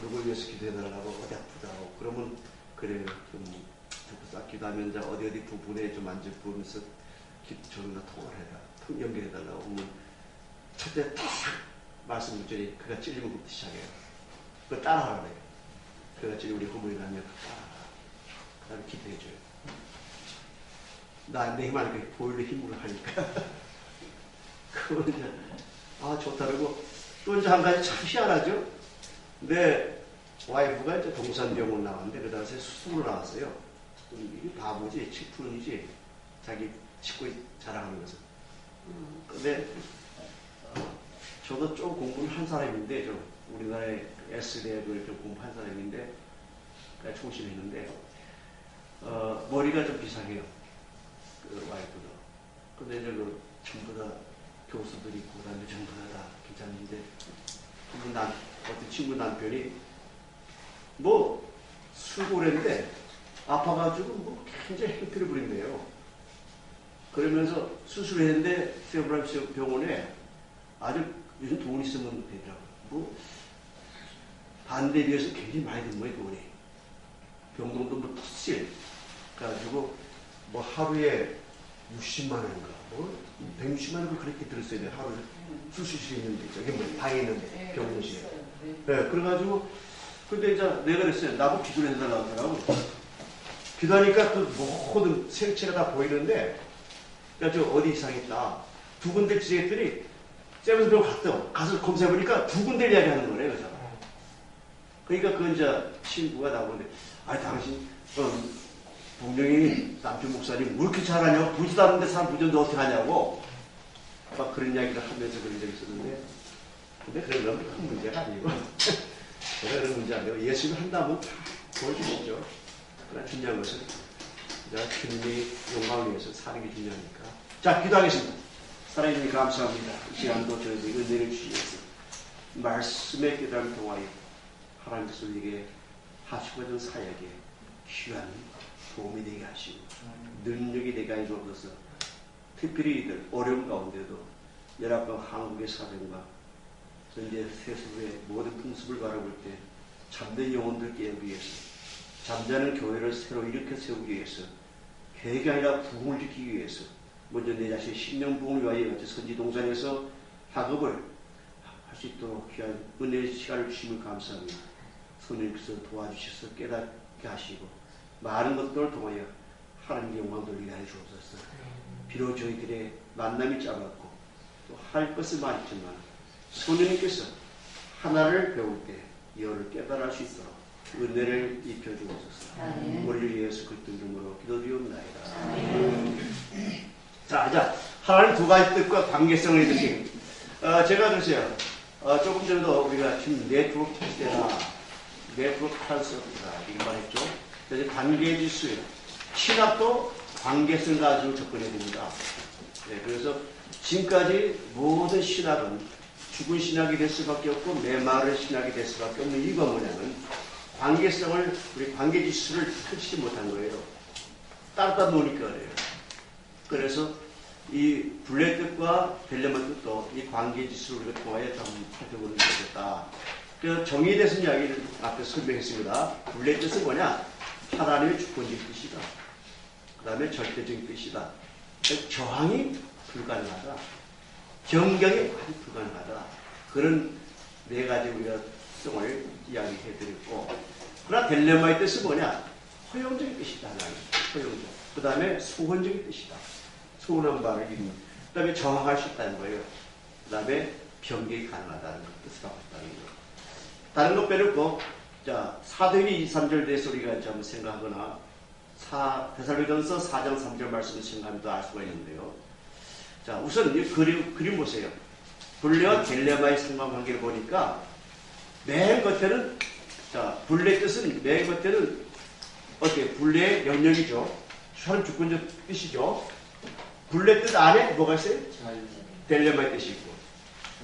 누굴 위해서 기도해달라고 어디 아프다고 그러면 그래요. 좀 싹 기도하면 이제 어디 부분에 좀 만져 보면서 저는가 통화를 해라. 연결해달라고 하면 첫째 딱 말씀 묻더니 그가 찔리면 그부터 시작해요. 그거 따라하라 그래요. 그가 찔리 우리 부모님 하면 따라하라. 그 다음에 기도해줘요. 나 내 힘 하니까 보일러 힘으로 하니까 그러면 이제 좋다 그러고 또 이제 한 가지 참 희한하죠. 근데 와이프가 이제 동산병원 나왔는데 그 당시에 수술을 나왔어요. 이게 바보지, 치푸른이지, 자기 치고 자랑하는 것은. 근데 저도 좀 공부를 한 사람인데, 좀 우리나라의 S대학을 좀 공부한 사람인데, 총심했는데, 머리가 좀 비상해요. 그 와이프도. 근데 이제 그 전부 다 교수들이 있고, 그다음에 전부 다 괜찮은데, 어떤 친구 남편이 뭐 술고를 했는데 아파가지고 뭐 굉장히 행패를 부린대요. 그러면서 수술을 했는데 세브란스 병원에 아주 요즘 돈 있으면 되더라고요. 뭐 반대에 비해서 굉장히 많이 든 거예요, 돈이. 병동도 뭐 턱실 그래가지고 뭐 하루에 60만 원인가 뭐 160만 원 그렇게 들었어요. 하루에 수술실에 있는데 저기 뭐 방에 있는데 병원실에. 네, 그래가지고 근데 이제 내가 그랬어요. 나보고 기도를 해달라고 하더라고. 기도하니까 그 모든 생체가 다 보이는데 야, 저 어디 이상했다. 두 군데 지냈더니 세븐스 병원 갔다. 가서 검사해보니까 두 군데를 이야기하는 거래요. 그래서. 그러니까 그 이제 친구가 나오는데 당신 동명이 남편 목사님 왜 이렇게 잘하냐고 보지도 않는데 사람 부전도 어떻게 하냐고 막 그런 이야기를 하면서 그런 적이 있었는데 근데 그런 건 큰 문제가 아니고 그런 문제 아니고 예수를 한다면 보여주시죠. 그러나 중요한 것은 주님의 영광을 위해서 사는 게 중요하니까. 자, 기도하겠습니다. 하나님 감사합니다. 이 시간도 저희들에게 은혜를 주시옵소서. 말씀의 깨달음을 통하여 하나님께서 우리에게 하시고자 사역에 귀한 도움이 되게 하시고 능력이 되게 하여 주옵소서. 특별히 이들 어려운 가운데도 열악한 한국의 사정과 현재 세수의 모든 풍습을 바라볼 때 잠든 영혼들 깨우기 위해서 잠자는 교회를 새로 일으켜 세우기 위해서 계획이 아니라 부흥을 지키기 위해서 먼저 내 자신의 신령 부흥을 위하여 선지동산에서 학업을 할 수 있도록 귀한 은혜의 시간을 주심을 감사합니다. 성령님께서 도와주셔서 깨닫게 하시고 많은 것들을 통하여 하나님의 영광 돌리게 하여 주옵소서. 비록 저희들의 만남이 짧았고 또 할 것은 많지만 성령님께서 하나를 배울 때 이어를 깨달을 수 있도록 은혜를 입혀 주옵소서. 우리를 위해서 그리스도 이름으로 기도드리옵나이다. 자, 하나님 두 가지 뜻과 관계성을 드신 제가 글쎄요 조금 전에도 우리가 지금 네트워크 시대나 네트워크 트랜스퍼다 이런 말 했죠. 그래서 관계지수예요. 신학도 관계성 가지고 접근해야 됩니다. 네, 그래서 지금까지 모든 신학은 죽은 신학이 될 수밖에 없고 메마른 신학이 될 수밖에 없는 이유가 뭐냐면 관계성을 우리 관계지수를 펼치지 못한 거예요. 따로 노니까 그래요. 그래서 이 분례 뜻과 델레마 뜻도 이 관계지수를 우리가 통하여 좀 살펴보는 게 되겠다. 그 정의에 대해서 이야기를 앞에 설명했습니다. 분례 뜻은 뭐냐? 하나님의 주권적인 뜻이다. 그 다음에 절대적인 뜻이다. 저항이 불가능하다. 경경이 아주 불가능하다. 그런 네 가지 우리가 특성을 이야기해드렸고, 그러나 델레마의 뜻은 뭐냐? 허용적인 뜻이다. 허용적. 그 다음에 소원적인 뜻이다. 소원한 바를 이루는. 그 다음에 정확할 수 있다는 거예요. 그 다음에 변경이 가능하다는 뜻을 갖고 있다는 거예요. 다른 것 빼놓고, 자, 사도행전 2, 3절 대해서 우리가 이제 한번 생각하거나, 데살로니가전서 4장 3절 말씀을 생각하면 알 수가 있는데요. 자, 우선 이 그림 보세요. 분례와 델레마의 상관관계를 보니까, 맨 겉에는, 자, 분례 뜻은 맨 겉에는, 어때요? 분례의 영역이죠. 사람 주권적 뜻이죠. 분례 뜻 안에 뭐가 있어요? 델레마의 뜻이 있고,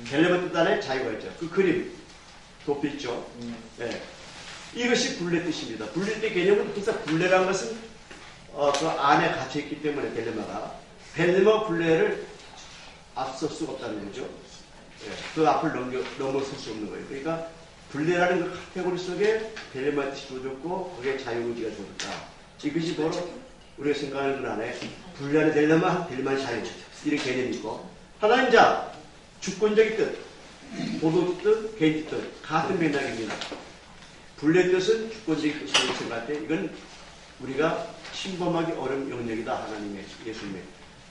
델레마 뜻 안에 자유가 있죠. 그 그림, 도표 있죠. 네. 이것이 분례 뜻입니다. 분례 뜻 개념은 항상 분례라는 것은 그 안에 갇혀있기 때문에 델레마 분례를 앞설 수가 없다는 거죠. 네. 그 앞을 넘어설 수 없는 거예요. 그러니까 분례라는 그 카테고리 속에 델레마의 뜻이 주어졌고 그게 자유의지가 주어졌다. 이것이 바로 우리가 생각하는 그 안에 분례의 델레마, 델레마의 자유 이런 개념이 있고 하나는 자 주권적인 뜻, 도덕 뜻, 개인적 뜻 같은 맥락입니다. 분례 뜻은 주권적인 뜻이라고 생각할 때 이건 우리가 침범하기 어려운 영역이다. 하나님의 예수님의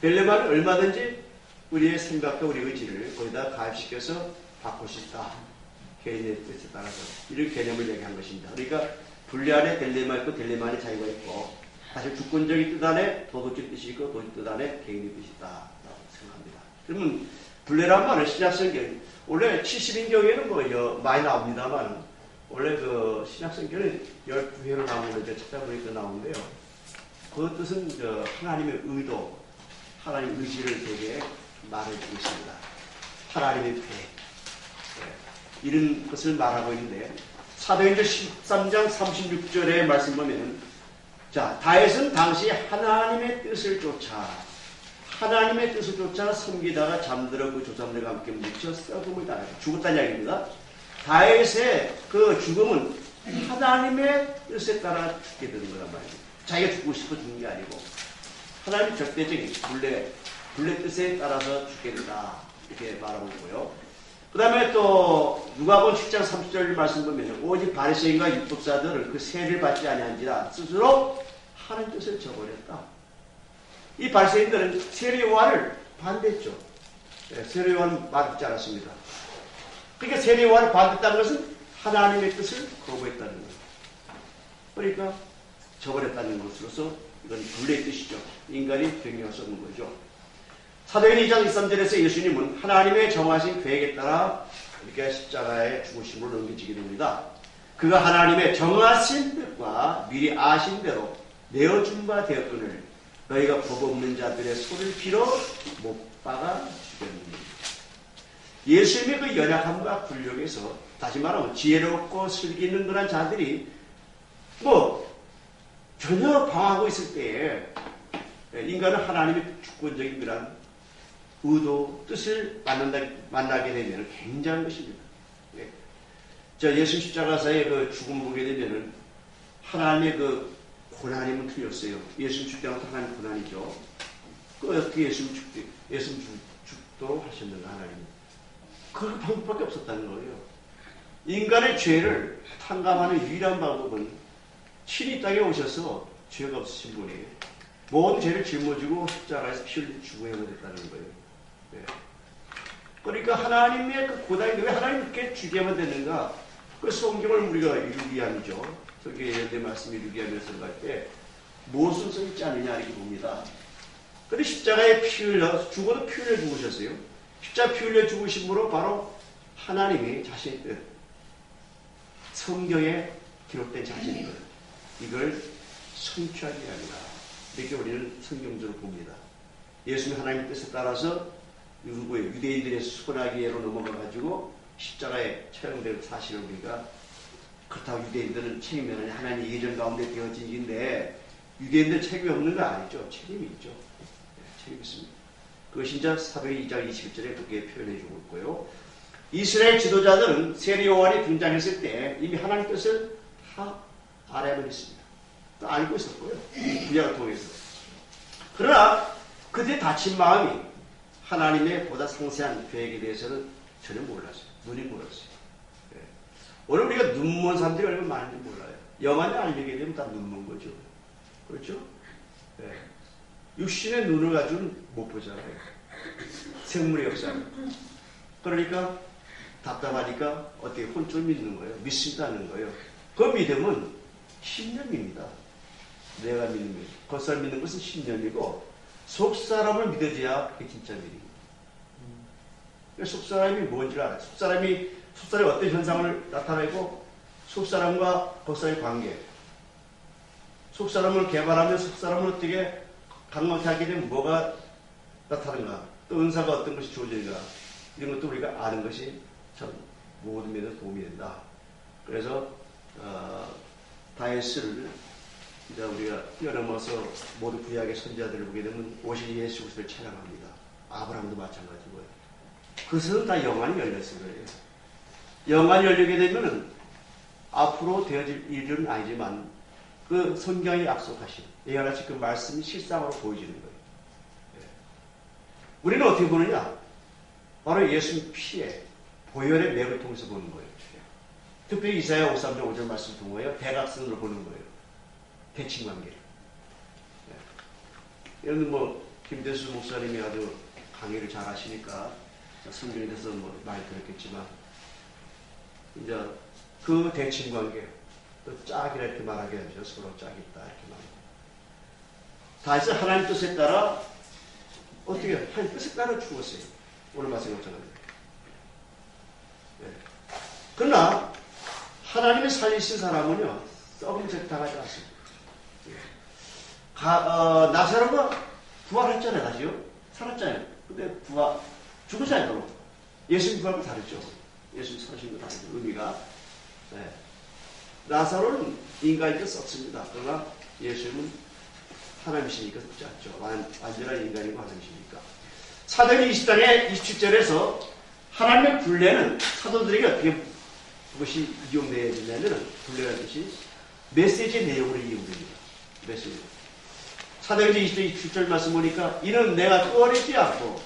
델레마는 얼마든지 우리의 생각과 우리 의지를 거기다 가입시켜서 바꿀 수 있다. 개인의 뜻에 따라서 이런 개념을 얘기한 것입니다. 그러니까 분리 안에 딜레마 있고 딜레마 안에 자유가 있고 사실 주권적인 뜻 안에 도덕적 뜻이 있고 도덕적 뜻 안에 개인의 뜻이 있다라고 생각합니다. 그러면 분례란 말은 신약성경 원래 70인경에는 뭐 많이 나옵니다만 원래 그 신약성경은 12회로 나오는 이제 찾아보니까 나오는데요. 그 뜻은 하나님의 의도, 하나님의 의지를 되게 말해주고 있습니다. 하나님의 계획. 이런 것을 말하고 있는데 사도행전 13장 36절의 말씀 보면 자 다윗은 당시 하나님의 뜻을 쫓아 섬기다가 잠들어 그 조상들과 함께 묻혀 썩음을 당해 죽었다는 이야기입니다. 다윗의 그 죽음은 하나님의 뜻에 따라 죽게 되는 거란 말이에요. 자기가 죽고 싶어 죽는 게 아니고 하나님의 절대적인 분례 뜻에 따라서 죽게 된다 이렇게 말하고 있고요. 그 다음에 또 누가복음 10장 30절 말씀 보면 오직 바리새인과 율법사들은 그 세를 받지 아니한지라 스스로 하나님 뜻을 저버렸다. 이 바리새인들은 세례요한을 반대했죠. 세례요한은 받지 않았습니다. 그러니까 세례요한을 반대했다는 것은 하나님의 뜻을 거부했다는 거예요. 그러니까 저버렸다는 것으로서 이건 분례의 뜻이죠. 인간이 변경할 수 없는 거죠. 사도행전 2장 23절에서 예수님은 하나님의 정하신 계획에 따라 이렇게 십자가의 죽으심으로 넘겨지게 됩니다. 그가 하나님의 정하신 뜻과 미리 아신 대로 내어준 바 되었거늘 너희가 법 없는 자들의 소를 빌어 못 박아 죽였느니. 예수님의 그 연약함과 굴욕에서 다시 말하면 지혜롭고 슬기 있는 그런 자들이 전혀 방황하고 있을 때에 인간은 하나님의 주권적인 그런 의도, 뜻을 만나게 되면 굉장한 것입니다. 예수 십자가사의 그 죽음 보게 되면은 하나님의 그 고난임은 틀렸어요. 예수 죽자는 하나님 고난이죠. 그 어떻게 예수 죽도록 하셨는가 하나님. 그 방법밖에 없었다는 거예요. 인간의 죄를 탕감하는 유일한 방법은 친히 땅에 오셔서 죄가 없으신 분이 모든 죄를 짊어지고 십자가에서 피 흘려 죽어야만 됐다는 거예요. 그러니까 하나님의 그 고난이 왜 하나님께 죽여야만 되는가? 그 성경을 우리가 유기함이죠. 성경의 연대 말씀이 유기하면서 갈 때 무엇을 써 있지 않느냐 이렇게 봅니다. 그런데 십자가에 피 흘려 죽어도 피 흘려 죽으셨어요. 십자가 피 흘려 죽으심으로 바로 하나님이 자신의 뜻 성경에 기록된 자신의 뜻 이걸 성취하기 위함이다. 이렇게 우리는 성경적으로 봅니다. 예수님 하나님의 뜻에 따라서 유대인들의 수건하기로 넘어가가지고 십자가에 처형될 사실을 우리가 그렇다고 유대인들은 책임이 아니라 하나님 예전 가운데 되어진 일인데 유대인들 책임이 없는 거 아니죠. 책임이 있죠. 책임이 있습니다. 그것이 이제 사도행 2장 21절에 그렇게 표현해주고 있고요. 이스라엘 지도자들은 세례요한이 등장했을 때 이미 하나님 뜻을 다 알아버렸습니다. 또 알고 있었고요. 구약을 통해서. 그러나 그들의 다친 마음이 하나님의 보다 상세한 계획에 대해서는 전혀 몰랐어요. 눈이 멀었어요. 오늘 우리가 눈먼 사람들이 얼마나 많은지 몰라요. 영안을 알게 되면 다 눈먼 거죠. 그렇죠? 육신의 눈을 가지고는 못 보잖아요. 생물의 역사를. 그러니까 답답하니까 어떻게 혼쭐 믿는 거예요. 믿습니다는 거예요. 그 믿음은 신념입니다. 내가 믿는 거예요. 겉사람 믿는 것은 신념이고 속사람을 믿어줘야 그게 진짜 믿음입니다. 속사람이 뭔지를 알아요. 속사람이 어떤 현상을 나타내고 속사람과 겉사람의 관계 속사람을 개발하면 속사람을 어떻게 강력하게 하게 되면 뭐가 나타나는가 또 은사가 어떤 것이 주어지는가 이런 것도 우리가 아는 것이 참 모든 면에서 도움이 된다. 그래서 다윗을 이제 우리가 뛰어넘어서 모두 구약의 선지자들을 보게 되면 오실 예수 그리스도를 찬양합니다. 아브라함도 마찬가지고요. 그것은 다 영안이 열렸을 거예요. 영안이 열리게 되면은 앞으로 되어질 일은 아니지만 그 성경이 약속하신 이와 같이 그 말씀이 실상으로 보여지는 거예요. 우리는 어떻게 보느냐? 바로 예수님 피에 보혈의 맥을 통해서 보는 거예요. 특별히 이사야 53장 5절 말씀 통하여 대각선으로 보는 거예요. 대칭관계. 이런 김대수 목사님이 아주 강의를 잘 하시니까 성경에 대해서 뭐 많이 들었겠지만 이제 그 대칭관계 또 짝이라 이렇게 말하게 하죠. 서로 짝이 있다 이렇게 말합니다. 다시 하나님 뜻에 따라 어떻게 하나님 뜻에 따라 죽었어요. 오늘 말씀 것처럼. 네. 그러나 하나님이 살리신 사람은요 썩은 죄 당하지 않습니다. 나사로가 부활했잖아요, 다시요. 살았잖아요. 근데 죽었잖아요. 예수님 부활과 다르죠. 예수님 사신 거 다르죠. 의미가. 네. 나사로는 인간이니까 썩습니다. 그러나 예수님은 하나님이시니까 썩지 않죠. 완전한 인간이고 하나님이시니까. 사도행 20장의 27절에서 하나님의 분례는 사도들에게 어떻게 그것이 이용되어지냐면 분례라는 뜻이 메시지의 내용으로 이용됩니다. 메시지. 사도행전 20장 27절 말씀 보니까 이는 내가 꺼리지 않고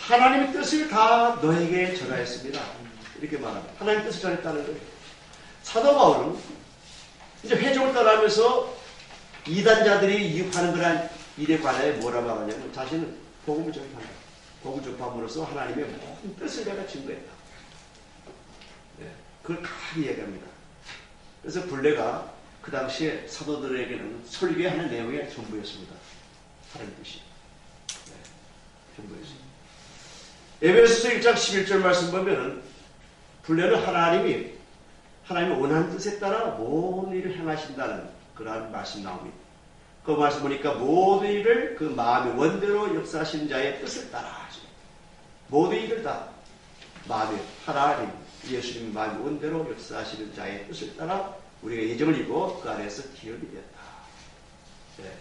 하나님의 뜻을 다 너에게 전하였습니다. 이렇게 말합니다. 하나님의 뜻을 전했다는 거예요. 사도 바울은 이제 회족을 떠나면서 이단자들이 이입하는 그런 일에 관하여 뭐라 말하냐면 자신은 복음을 전한다. 복음을 전함으로써 하나님의 모든 뜻을 내가 증거했다. 네, 그걸 다 이야기합니다. 그래서 분례가 그 당시에 사도들에게는 설교하는 내용의 전부였습니다. 하나님 뜻이. 네, 전부였습니다. 에베소서 1장 11절 말씀 보면은 분례는 하나님이 원하는 뜻에 따라 모든 일을 행하신다는 그런 말씀 나옵니다. 그 말씀 보니까 모든 일을 그 마음의 원대로 역사하시는 자의 뜻을 따라 하십니다. 모든 일을 다 마음의 하나님 예수님 마음의 원대로 역사하시는 자의 뜻을 따라 우리가 예정을 이고 그 안에서 기업이 됐다. 네.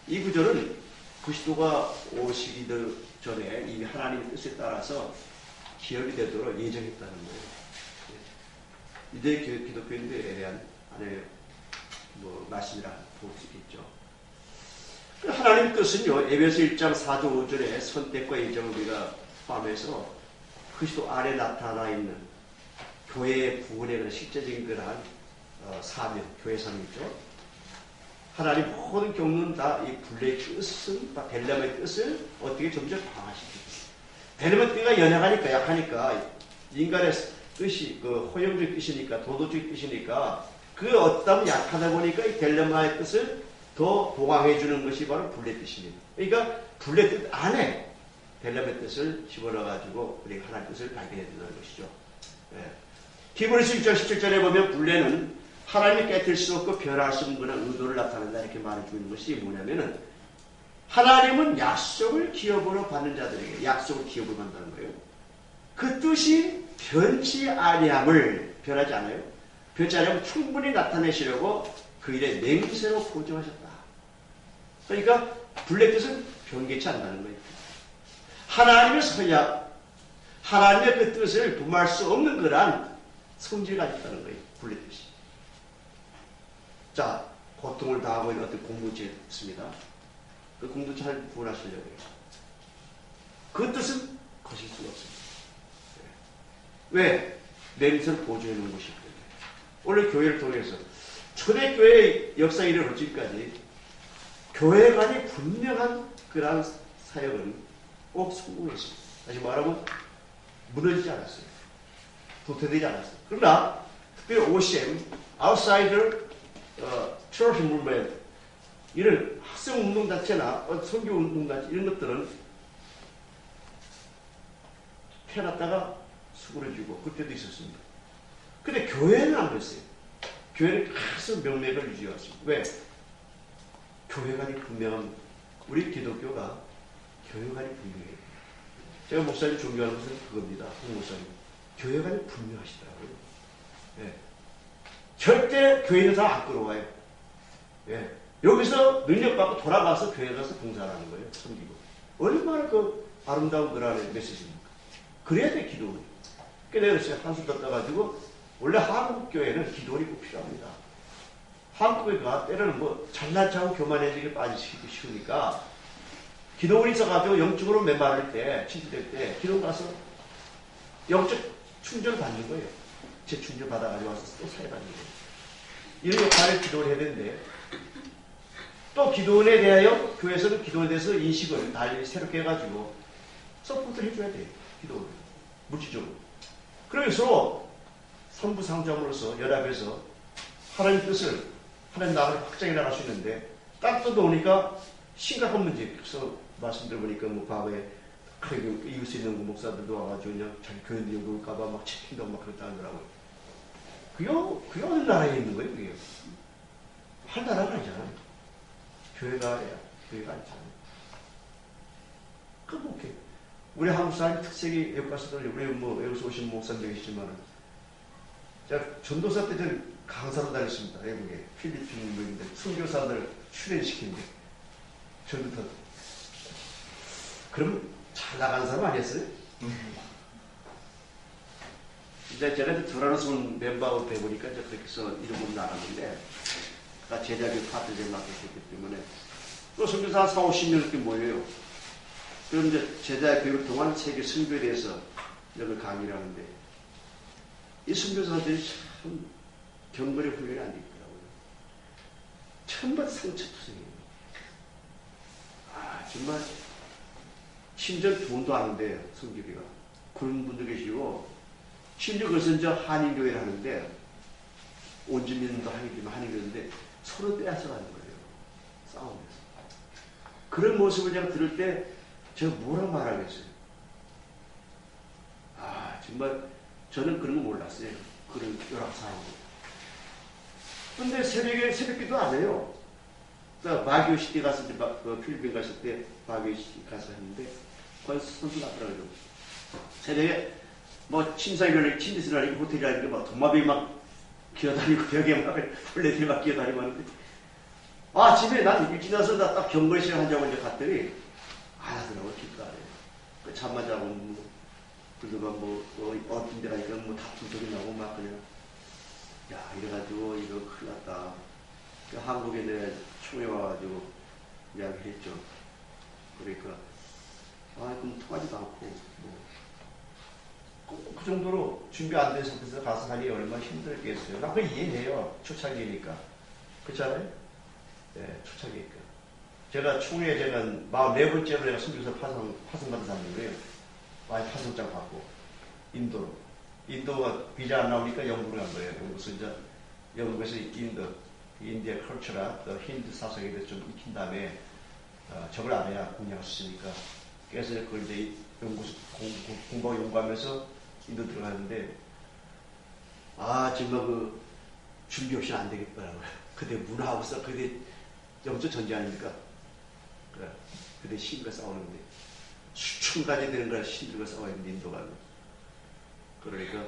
이 구절은 그리스도가 오시기 전에 이미 하나님의 뜻에 따라서 기업이 되도록 예정했다는 거예요. 유대 기독교인들에 대한 하나의 말씀이라 볼 수 있겠죠. 하나님의 뜻은요, 에베소 1장 4절 5절에 선택과 예정을 우리가 포함해서 그리스도 안에 나타나 있는 교회의 부분에 실제적인 그러한 사명, 교회 사명이죠. 하나님 모든 경우는 다 이 분례의 뜻은, 다 벨람의 뜻을 어떻게 점점 강화시키고, 벨람의 뜻가 연약하니까, 약하니까, 인간의 뜻이, 허용적 뜻이니까, 도덕적 뜻이니까, 그 어떤 약하다 보니까 이 벨람의 뜻을 더 보강해주는 것이 바로 분례 뜻입니다. 그러니까, 분례 뜻 안에 벨람의 뜻을 집어넣어가지고, 우리가 하나님의 뜻을 발견해 준다는 것이죠. 네. 히브리서 1장 17절에 보면 분례는 하나님이 깨뜨릴 수 없고 변할 수 없는 그런 의도를 나타낸다 이렇게 말해주는 것이 뭐냐면은 하나님은 약속을 기업으로 받는 자들에게 약속을 기업으로 받는다는 거예요. 그 뜻이 변치 아니함을 변하지 않아요. 변치 아니함을 충분히 나타내시려고 그 일에 맹세로 고정하셨다. 그러니까 분례 뜻은 변개치 않는다는 거예요. 하나님의 선약, 하나님의 그 뜻을 도모할 수 없는 그러한 성질을 가졌다는 거예요. 분례 뜻이. 자, 고통을 당하고 있는 어떤 공동체가 있습니다. 그 공동체 잘 구원하시려고 해요. 그 뜻은 거실 수가 없습니다. 왜? 맹세를 보조해 놓은 것이기 때문에. 원래 교회를 통해서 초대교회의 역사 이르러 지금까지 교회 간의 분명한 그러한 사역은 꼭 성공했습니다. 다시 말하면 무너지지 않았어요. 도태되지 않았어요. 그러나 특별히 OCM, Outsider Church Movement 이런 학생운동단체나 선교운동단체 이런 것들은 펴놨다가 수그러지고 그때도 있었습니다. 근데 교회는 안 그랬어요. 교회는 계속 명맥을 유지해왔습니다. 왜? 교회관이 분명한 우리 기독교가 교회관이 분명해요. 제가 목사님 존경하는 것은 그겁니다. 홍 목사님. 교회관이 분명하시더라고요. 네. 절대 교회는 다 안 끌어와요. 예. 여기서 능력받고 돌아가서 교회 가서 봉사하는 거예요. 섬기고. 얼마나 그 아름다운 그라는 메시지입니까? 그래야 돼, 기도원이. 그래서 내가 한수 더 떠가지고, 원래 한국 교회는 기도원이 꼭 필요합니다. 한국 교회가 때로는 잘난 척하고 교만해지게 빠지시기 쉬우니까, 기도원이 있어가지고 영적으로 메마를 때, 침투될 때, 기도원 가서 영적 충전을 받는 거예요. 재충전 받아가지고 와서 또 사회받는 거예요. 이런 역할을 기도를 해야 되는데, 또 기도원에 대하여 교회에서는 기도원에 대해서 인식을 달리 새롭게 해가지고 서포트를 해줘야 돼. 기도를. 물질적으로. 그래서 삼부 상주함으로써 연합해서 하나님 뜻을, 하나님 나라를 확장해 나갈 수 있는데 딱 떠도니까 심각한 문제. 그래서 말씀드려보니까 뭐 과거에 이웃에 있는 목사들도 와가지고 그냥 자기 교인들 여기 올까봐 막 채팅도 막 그랬다 하더라고요. 그게 어느 나라에 있는 거예요, 그게? 할 나라가 아니잖아요. 교회가 아니잖아요. 그럼 오케이. 우리 한국 사람의 특색이 외국 가서도 우리 뭐 외국에서 오신 목사님도 계시지만 제가 전도사 때 전 강사로 다녔습니다. 외국에 필리핀 뭐인데 선교사들 출연시킨 게 전부터 그럼 잘 나가는 사람 아니었어요? 이제 제가 전화로서 온 멤버하고 배우니까 이제 그렇게 해서 이름으로 나갔는데 다 제자교육 파트를 맡았기 때문에 또 선교사 한 4, 50명 이렇게 모여요. 그럼 이제 제자 교육을 통한 세계 선교에 대해서 여기 강의를 하는데 이 선교사들이 참 경건의 훈련이 안 돼 있더라고요. 전부 상처투성이에요. 정말 심지어 돈도 아는데 성교비가 그런 분도 계시고 심지어 그것은 이제 한인교회를 하는데 온주민도 한인교회인데 서로 빼앗아가는 거예요. 싸우면서. 그런 모습을 제가 들을 때 제가 뭐라 말하겠어요. 정말 저는 그런 거 몰랐어요. 그런 열악 상황. 근데 새벽기도 안 해요. 마교 시티 갔을 때, 필리핀 갔을 때 마교 시티 가서 했는데 거기서 선수 나더라고요. 새벽에 뭐 침대에서 호텔이라니까 막 도마뱀이 막 기어다니고 벽에 막 벌레들이 막 기어다니고 하는데 집에 난 일찍 나서 나 딱 경건 시간 하자고 이제 갔더니 안 하더라고요. 기도 안 해요. 잠만 자고 그러다가 어떤 데 가니까 다툼 소리 나고 막 그냥 이래가지고 이거 큰일 났다. 한국에 내 총회 와가지고 이야기했죠. 그러니까 그럼 통하지도 않고 그 정도로 준비 안 된 상태에서 가서 하니 얼마나 힘들겠어요. 나 그거 이해해요. 초창기니까. 그렇잖아요? 네, 초창기니까. 제가 총회 제가 44번째로 내가 선교사 파송받은 사람이고요. 많이 파송장 받고 인도로. 인도가 비자 안 나오니까 영국으로 간 거예요. 그래서 이제 영국에서 인디아 컬처라 힌두 사상에 대해서 좀 익힌 다음에 저걸 알아야 공략할 수 있으니까 그래서 그걸 이제 공부하고 연구하면서 인도 들어가는데 정말 그 준비 없이는 안 되겠더라고요. 그대 문화하고서 그대 영적 전쟁 아닙니까? 그대 신과 싸우는데 수천 가지 되는 걸 신들과 싸워야 되는데 인도가. 그러니까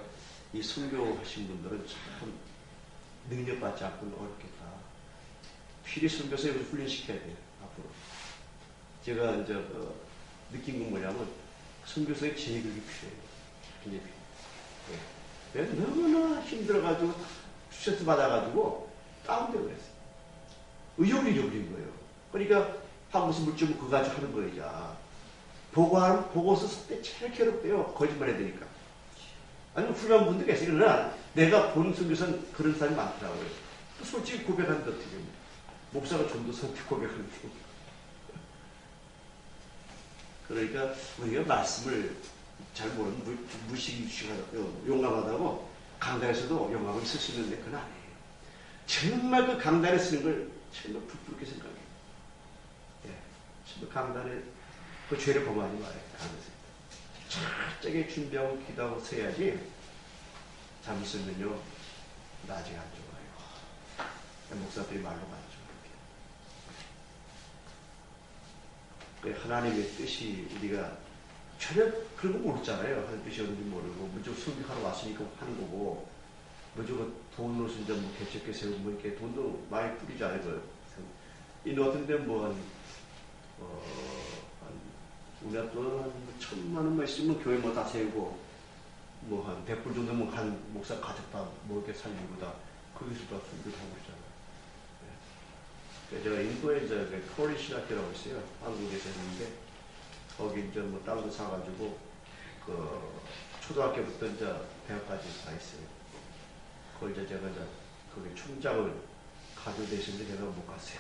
이 선교하신 분들은 참 능력받지 않고는 어렵겠다. 필히 선교사에 훈련시켜야 돼요. 앞으로. 제가 이제 느낀 건 뭐냐면 선교사의 제격이 필요해요. 굉장히 필요해요. 내가 너무나 힘들어가지고 스트레스 받아가지고 다운되고 그랬어요. 의욕을 잃어버린 거예요. 그러니까 한 무슨 물질을 그거 가지고 하는 거예요. 보고서 쓸 때 제일 괴롭대요. 거짓말 해야 되니까. 아니면 훌륭한 분도 계세요. 그러나 내가 본 선교사는 그런 사람이 많더라고요. 솔직히 고백하는데 어떻게 해요. 목사가 전도사한테 고백하는데. 그러니까 우리가 말씀을 잘 모르면 무식하고 용감하다고 강단에서도 용감을 쓸 수 있는데 그건 아니에요. 정말 그 강단에 쓰는 걸 정말 부끄럽게 생각해요. 정말 강단에 그 죄를 범하지 말아요. 강단에서. 철저하게 준비하고 기도하고 서야지 잘못 쓰면요 나중에 안 좋아요. 목사들이 말로 맞죠. 하나님의 뜻이 우리가 전혀 그런 거 모르잖아요. 하나님 뜻이 어딘지 모르고 무조건 순교하러 왔으니까 하는 거고 무조건 돈으로 진짜 개척해 세우고 이렇게 돈도 많이 뿌리잖아요. 이 어떤 데 우리가 또 1,000만 원만 있으면 교회 다 세우고 한 100불 정도면 한 목사 가족 다 이렇게 살리고 다 거기서 다 순교를 하고 있잖아요. 제가 인도에 이제 코리시 학교라고 있어요. 한국에서 했는데 거기 이제 땅도 사가지고 초등학교부터 이제 대학까지 다 있어요. 그걸 제가 거기 총장을 가져야 되시는데 제가 못 갔어요.